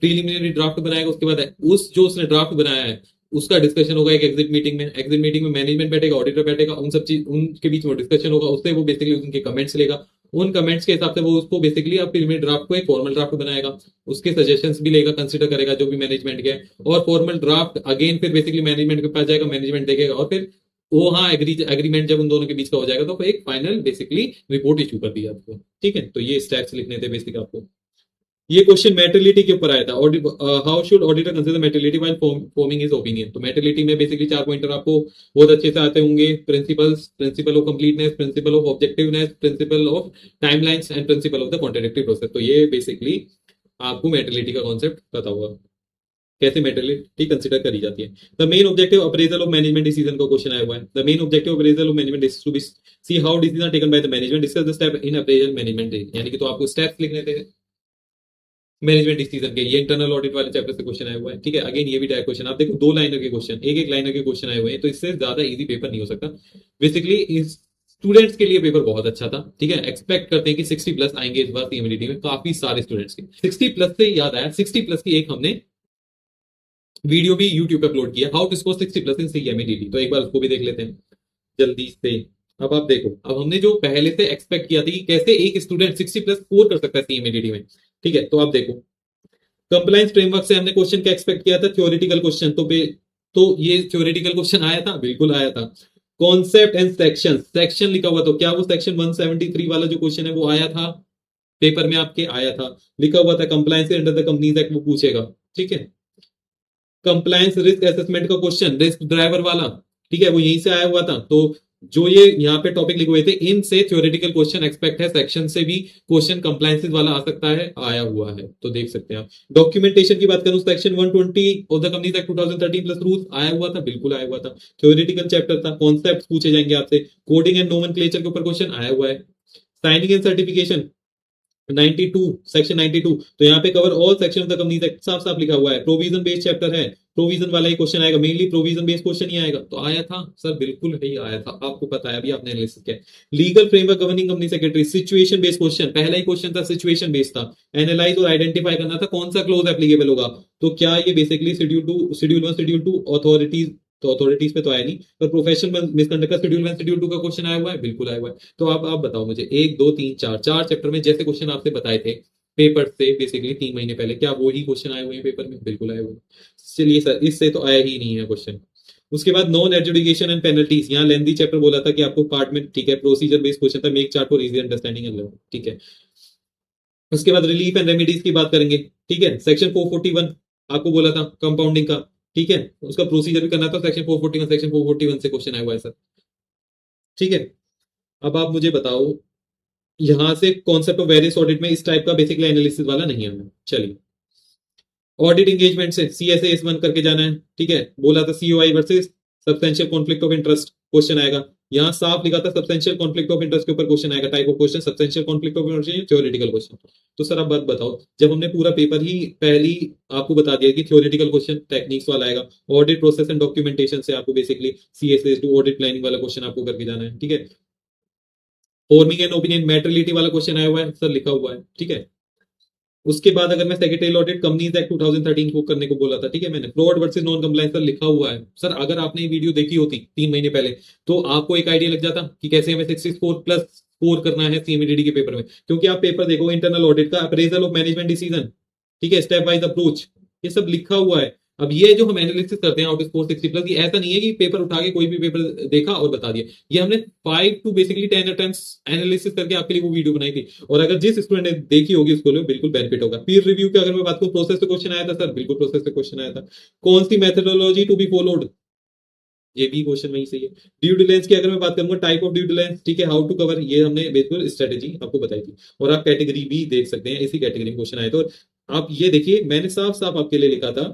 प्रीलिमिनरी ड्राफ्ट बनाएगा, उसके बाद उस जो उसने ड्राफ्ट बनाया है उसका डिस्कशन होगा एक एग्जिट मीटिंग में। एग्जिट मीटिंग में मैनेजमेंट बैठेगा, ऑडिटर बैठेगा, उन सब चीज उनके बीच में डिस्कशन होगा, उससे वो बेसिकली उनके कमेंट्स लेगा, उन कमेंट्स के हिसाब से वो उसको बेसिकली अब प्रीलिमिनरी ड्राफ्ट को एक फॉर्मल ड्राफ्ट बनाएगा, उसके सजेशंस भी लेगा, कंसिडर करेगा जो भी मैनेजमेंट के है, और फॉर्मल ड्राफ्ट अगेन फिर बेसिकली मैनेजमेंट के पास जाएगा, मैनेजमेंट देखेगा, और फिर वो हाँ एग्रीमेंट जब उन दोनों के बीच का हो जाएगा तो एक फाइनल बेसिकली रिपोर्ट इशू कर दिया आपको, ठीक है। तो ये स्टेप्स लिखने थे बेसिक आपको। ये क्वेश्चन मेटर्निटी के ऊपर आया था, how should auditor consider materiality while forming his opinion. तो मेटर्निटी में बेसिकली 4 पॉइंटर आपको बहुत अच्छे से आते होंगे, principles, principle of completeness, principle of objectiveness, principle of timelines and principle of the contradictory process. तो ये बेसिकली आपको मेटर्निटी का कॉन्सेप्ट पता होगा, कैसे मेटर्निटी कंसीडर करी जाती है। The main objective appraisal of management decision का क्वेश्चन आया हुआ है। The main objective appraisal of management is to be see how decision taken by the management, discuss the step in appraisal management, यानी कि तो आपको स्टेप्स लिखने थे मैनेजमेंट डिसीजन के। ये इंटरनल ऑडिट वाले चैप्टर से क्वेश्चन आया हुआ है, ठीक है। अगेन ये भी डायरेक्ट क्वेश्चन, आप देखो 2 लाइनर के क्वेश्चन, एक लाइनर के क्वेश्चन आए हुए हैं, तो इससे ज्यादा इजी पेपर नहीं हो सकता। बेसिकली स्टूडेंट्स के लिए पेपर बहुत अच्छा था, ठीक है। एक्सपेक्ट करते हैं कि 60 प्लस आएंगे इस बार सीएमडीटी में, काफी सारे स्टूडेंट्स के 60 प्लस से याद आया, 60 प्लस की एक हमने वीडियो भी यूट्यूब पे अपलोड किया, हाउ टू स्कोर 60 प्लस इन सीएमडीटी, तो एक बार उसको भी देख लेते हैं जल्दी से। अब आप देखो, अब हमने जो पहले से एक्सपेक्ट किया था कि कैसे एक स्टूडेंट 60 प्लस स्कोर कर सकता है सीएमडीटी में, ठीक है। तो आप देखो कंप्लायंस फ्रेमवर्क से हमने क्वेश्चन क्या एक्सपेक्ट किया था, थ्योरेटिकल क्वेश्चन, तो ये थ्योरेटिकल क्वेश्चन आया था, बिल्कुल आया था। कॉन्सेप्ट एंड सेक्शन, सेक्शन लिखा हुआ, तो क्या वो सेक्शन 173 वाला जो क्वेश्चन है वो आया था पेपर में आपके, आया था, लिखा हुआ था compliance under the companies act, वो पूछेगा, ठीक है। कंप्लायंस रिस्क असेसमेंट का क्वेश्चन, रिस्क ड्राइवर वाला, ठीक है, वो यहीं से आया हुआ था। तो जो ये यहाँ पे टॉपिक लिखे हुए थे, इनसे थ्योरेटिकल क्वेश्चन एक्सपेक्ट है, सेक्शन से भी क्वेश्चन कंप्लायंसेस वाला आ सकता है, आया हुआ है, तो देख सकते हैं आप। डॉक्यूमेंटेशन की बात करूं, section 120 of the companies act 2013 plus rules आया हुआ था, बिल्कुल आया हुआ था, थ्योरेटिकल चैप्टर था। कॉन्सेप्ट पूछे जाएंगे आपसे, कोडिंग एंड नोमेनक्लेचर के ऊपर क्वेश्चन आया हुआ है। साइनिंग एंड सर्टिफिकेशन, 92, सेक्शन 92, तो यहाँ पे cover all section of the companies act साफ साफ लिखा हुआ है। प्रोविजन बेस्ड चैप्टर है, प्रोविजन वाला ही क्वेश्चन आएगा, मेनली प्रोविजन बेस्ड क्वेश्चन ही आएगा। तो आया था सर, बिल्कुल ही आया था, आपको पता है, अभी आपने एनालिसिस किया। Legal framework governing company secretary, situation based question, पहला ही क्वेश्चन था सिचुएशन बेस्ड था। एनालाइज और आइडेंटिफाई करना था कौन सा क्लोज एप्लीकेबल होगा। तो क्या ये बेसिकली शेड्यूल 1 शेड्यूल 2 अथॉरिटीज, तो अथॉरिटीज पे तो आया नहीं, पर प्रोफेशनल मिसकंडक्ट का शेड्यूल 1 शेड्यूल 2 का क्वेश्चन आया हुआ है, बिल्कुल आया हुआ है। तो अब आप बताओ मुझे, एक दो तीन चार, चार चैप्टर में जैसे क्वेश्चन आपसे बताए थे पेपर से बेसिकली 3 महीने पहले, क्या वो ही क्वेश्चन आए हुए हैं पेपर में? बिल्कुल आए हुए हैं। चलिए सर, इससे तो आया ही नहीं है क्वेश्चन। उसके बाद नॉन एडजुडिकेशन एंड पेनल्टीज, यहाँ लेंथी चैप्टर बोला था कि आपको पार्ट में, ठीक है, प्रोसीजर बेस्ड क्वेश्चन था, make chart for easy understanding and learning, ठीक है। उसके बाद रिलीफ एंड रेमेडीज की बात करेंगे, ठीक है, सेक्शन 441 आपको बोला था कंपाउंडिंग का, ठीक है, उसका प्रोसीजर भी करना था, सेक्शन 441, सेक्शन 441 से क्वेश्चन आया हुआ है सर, ठीक है। अब आप मुझे बताओ, यहां से कॉन्सेप्ट ऑफ वेरियस ऑडिट में इस टाइप का बेसिकली एनालिसिस वाला नहीं है। चलिए, ऑडिट एंगेजमेंट से सीएसएस 1 करके जाना है, ठीक है, बोला था COI versus substantial conflict of interest question आएगा। यहाँ साफ लिखा था सब्सटेंशियल कॉन्फ्लिक्ट ऑफ इंटरेस्ट के ऊपर क्वेश्चन आएगा, type of question substantial conflict of interest, theoretical question. तो सर आप बात बताओ, जब हमने पूरा पेपर ही पहली आपको बता दिया कि थ्योरेटिकल क्वेश्चन टेक्निक्स वाला आएगा, ऑडिट प्रोसेस एंड डॉक्यूमेंटेशन से आपको basically CSS to audit planning वाला क्वेश्चन आपको करके जाना है, ठीक है। फॉर्मिंग एन ओपिनियन मैटरलिटी वाला क्वेश्चन आया हुआ है सर, लिखा हुआ है, ठीक है। उसके बाद अगर मैं सेक्रेटरियल ऑडिट कंपनीज एक्ट 2013 को करने को बोला था, ठीक है, मैंने fraud versus non compliance sir लिखा हुआ है सर। अगर आपने ये वीडियो देखी होती 3 महीने पहले, तो आपको एक आइडिया लग जाता कि कैसे हमें 64 प्लस स्कोर करना है सीएमडीडी के पेपर में। क्योंकि आप पेपर देखो, इंटरनल ऑडिट का अप्रेजल ऑफ मैनेजमेंट डिसीजन, ठीक है, स्टेप वाइज अप्रोच, ये सब लिखा हुआ है। अब ये जो हम एनालिसिस करते हैं आउट ऑफ 460 प्लस, ये ऐसा नहीं है कि पेपर उठा के कोई भी पेपर देखा और बता दिया। ये हमने 5 टू बेसिकली 10 अटेम्प्ट्स एनालिसिस करके आपके लिए वो वीडियो बनाई थी। और अगर जिस स्टूडेंट ने देखी होगी उसको लिए बिल्कुल बेनिफिट होगा। पीर रिव्यू की अगर मैं बात करूं, प्रोसेस से क्वेश्चन आया था सर, बिल्कुल प्रोसेस से क्वेश्चन आया था। कौन सी मेथोडोलॉजी टू बी फॉलोड, ये भी क्वेश्चन वही सही है। ड्यू डिलिजेंस की अगर मैं बात करूंगा, टाइप ऑफ ड्यू डिलिजेंस, ठीक है, हाउ टू कवर, ये हमने बिल्कुल स्ट्रेटेजी आपको बताई थी। और आप कैटेगरी भी देख सकते हैं, इसी कैटेगरी में क्वेश्चन आए थे। और आप ये देखिए, मैंने साफ साफ आपके लिए लिखा था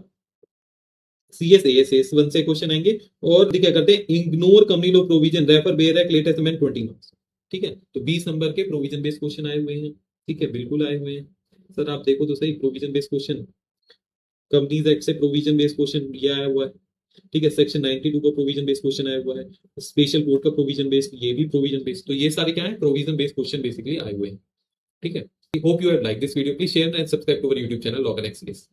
सीएसएस 1 से क्वेश्चन आएंगे। और क्या करते हैं, ignore company law provision, refer bare act latest amend 20 marks, ठीक है। तो 20 नंबर के प्रोविजन बेस्ड क्वेश्चन आए हुए हैं, ठीक है, बिल्कुल आए हुए हैं सर। आप देखो तो सही, provision based question companies act से प्रोविजन बेस्ड क्वेश्चन ये आया हुआ है, ठीक है। सेक्शन 92 का प्रोविजन बेस्ड क्वेश्चन आया हुआ है, स्पेशल कोर्ट का प्रोविजन बेस्ड, ये भी प्रोविजन बेस्ड। तो ये सारे क्या है, प्रोविजन बेस्ड क्वेश्चन बेसिकली आए हुए हैं, ठीक है। Hope you have like this video, please share and subscribe to our YouTube channel law and excellence.